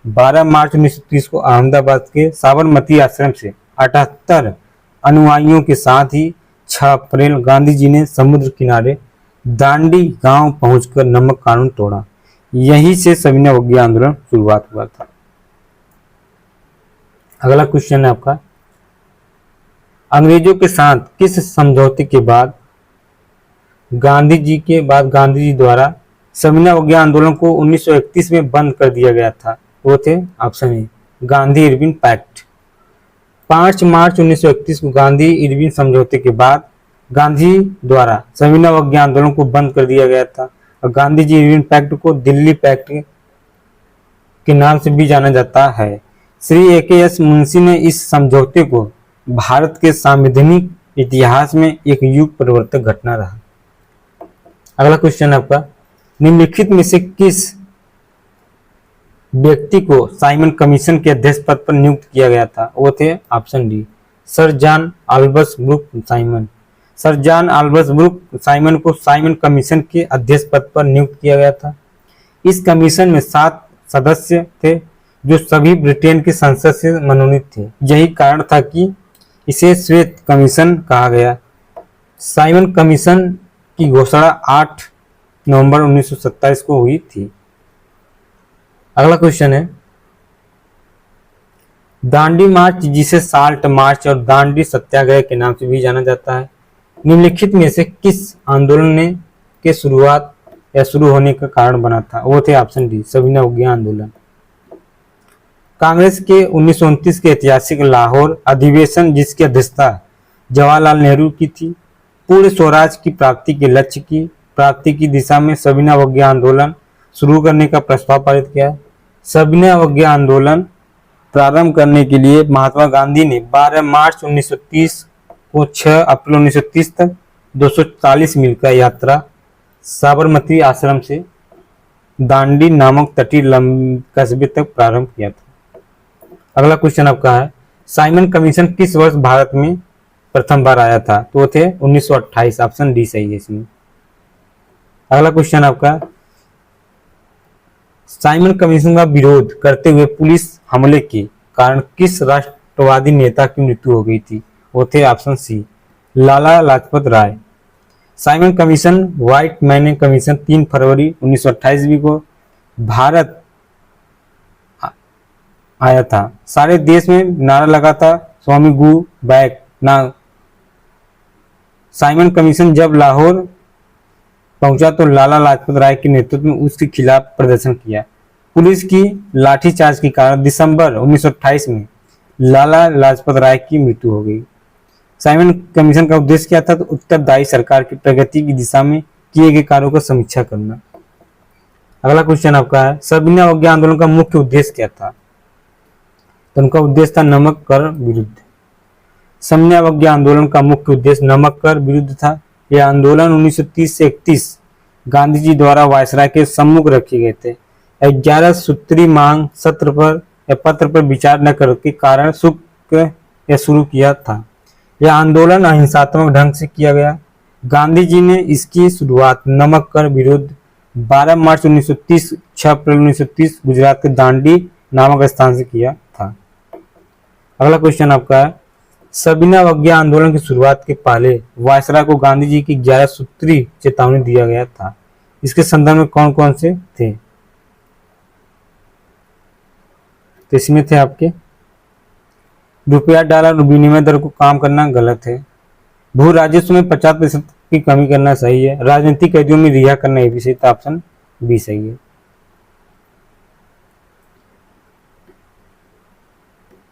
12 मार्च 1930 को अहमदाबाद के साबरमती आश्रम से 78 अनुयायियों के साथ ही 6 अप्रैल गांधी जी ने समुद्र किनारे दांडी गांव पहुंचकर नमक कानून तोड़ा। यहीं से सविनावज्ञा आंदोलन शुरुआत हुआ था। अगला क्वेश्चन है आपका अंग्रेजों के साथ किस समझौते के बाद गांधी जी द्वारा सविनावज्ञा आंदोलन को 1931 में बंद कर दिया गया था? वो थे option A Gandhi Irwin pact. 5 मार्च 1931 को गांधी इरविन समझौते के बाद गांधी द्वारा सविनावज्ञा आंदोलन को बंद कर दिया गया था और गांधी जी इरविन पैक्ट को दिल्ली पैक्ट के नाम से भी जाना जाता है। श्री ए.के.एस. मुंशी ने इस समझौते को भारत के संवैधानिक इतिहास में एक युग परिवर्तक घटना रहा। अगला क्वेश्चन आपका निम्नलिखित में से किस व्यक्ति को साइमन कमीशन के अध्यक्ष पद पर नियुक्त किया गया था? वो थे option D sir John Albert Brook Simon. Sir John Albert Brook Simon को साइमन कमीशन के अध्यक्ष पद पर नियुक्त किया गया था। इस कमीशन में 7 सदस्य थे जो सभी ब्रिटेन की संसद से मनोनीत थे। यही कारण था कि इसे श्वेत कमीशन कहा गया। साइमन कमीशन की घोषणा 8 नवंबर 1927 को हुई थी। अगला क्वेश्चन है दांडी मार्च, जिसे साल्ट मार्च और दांडी सत्याग्रह के नाम से भी जाना जाता है, निम्नलिखित में से किस आंदोलन ने के शुरुआत या शुरू होने का कारण बना था? वो थे ऑप्शन डी सविनावज्ञा आंदोलन। कांग्रेस के 1929 के ऐतिहासिक लाहौर अधिवेशन, जिसकी अध्यक्षता जवाहरलाल नेहरू की थी, पूर्ण स्वराज की प्राप्ति के लक्ष्य की प्राप्ति की दिशा में सविनावज्ञा आंदोलन शुरू करने का प्रस्ताव पारित किया। सविनावज्ञा आंदोलन प्रारंभ करने के लिए महात्मा गांधी ने 12 मार्च 1930 को 6 अप्रैल 1930 तक 240 मील का यात्रा साबरमती आश्रम से दांडी नामक तटीय कस्बे तक प्रारंभ किया था। अगला क्वेश्चन आपका है साइमन कमीशन किस वर्ष भारत में प्रथम बार आया था? तो वो थे 1928, ऑप्शन डी सही है इसमें। अगला क्वेश्चन आपका साइमन कमीशन का विरोध करते हुए पुलिस हमले के कारण किस राष्ट्रवादी नेता की मृत्यु हो गई थी? वो थे option C Lala Lajpat Rai. Simon commission white man commission 3 फरवरी 1928 को भारत आया था। सारे देश में नारा लगा था स्वामी गो बैक ना। साइमन कमीशन जब लाहौर पहुंचा तो लाला लाजपत राय के नेतृत्व में उसके खिलाफ प्रदर्शन किया। पुलिस की लाठीचार्ज के कारण दिसंबर 1928 में लाला लाजपत राय की मृत्यु हो गई। साइमन कमीशन का उद्देश्य क्या था? तो उत्तरदायी सरकार की प्रगति की दिशा में किए गए कार्यों का समीक्षा करना। अगला क्वेश्चन आपका है सविनावज्ञा आंदोलन का मुख्य उद्देश्य क्या था? तो उनका उद्देश्य था नमक कर विरुद्ध। समन्वय आंदोलन का मुख्य उद्देश्य नमक कर विरुद्ध था। यह आंदोलन 1930 से 31 गांधी जी द्वारा वायसराय के सम्मुख रखे गए थे। 11 सूत्री मांग सत्र पर या पत्र पर विचार न करने के कारण शुरू किया था। यह आंदोलन अहिंसात्मक ढंग से किया गया। गांधी जी ने इसकी शुरुआत नमक कर विरुद्ध 12 मार्च 1930 6 अप्रैल 1930 गुजरात के दांडी नामक स्थान से किया था। अगला क्वेश्चन आपका है, सविनय अवज्ञा आंदोलन की शुरुआत के पहले वायसराय को गांधी जी की 11 सूत्री चेतावनी दिया गया था। इसके संदर्भ में कौन कौन से थे? तो इसमें थे आपके रुपया डॉलर विनिमय दर को काम करना गलत है, भू राजस्व में 50% की कमी करना सही है, राजनीतिक कैदियों में रिहा करना ये भी सही था, ऑप्शन बी सही है।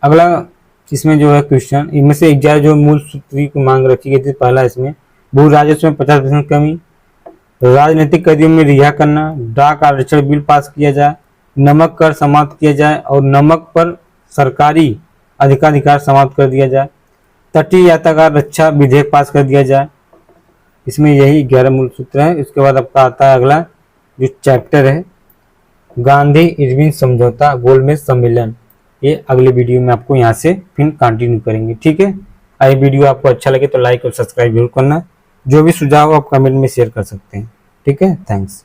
अगला इसमें जो है क्वेश्चन, इनमें से 11 जो मूल सूत्री की मांग रखी गई थी, पहला इसमें भू राजस्व में 50% कमी, राजनीतिक कैदियों में रिहा करना, डाक आरक्षण बिल पास किया जाए, नमक कर समाप्त किया जाए और नमक पर सरकारी अधिकार समाप्त कर दिया जाए, तटीय यातायात रक्षा विधेयक पास कर दिया जाए। इसमें यही 11 मूल सूत्र है। इसके बाद आपका आता है अगला जो चैप्टर है गांधी इरविन समझौता गोलमेज सम्मेलन। ये अगले वीडियो में आपको यहाँ से फिर कंटिन्यू करेंगे, ठीक है। आई वीडियो आपको अच्छा लगे तो लाइक और सब्सक्राइब जरूर करना। जो भी सुझाव आप कमेंट में शेयर कर सकते हैं, ठीक है। थैंक्स।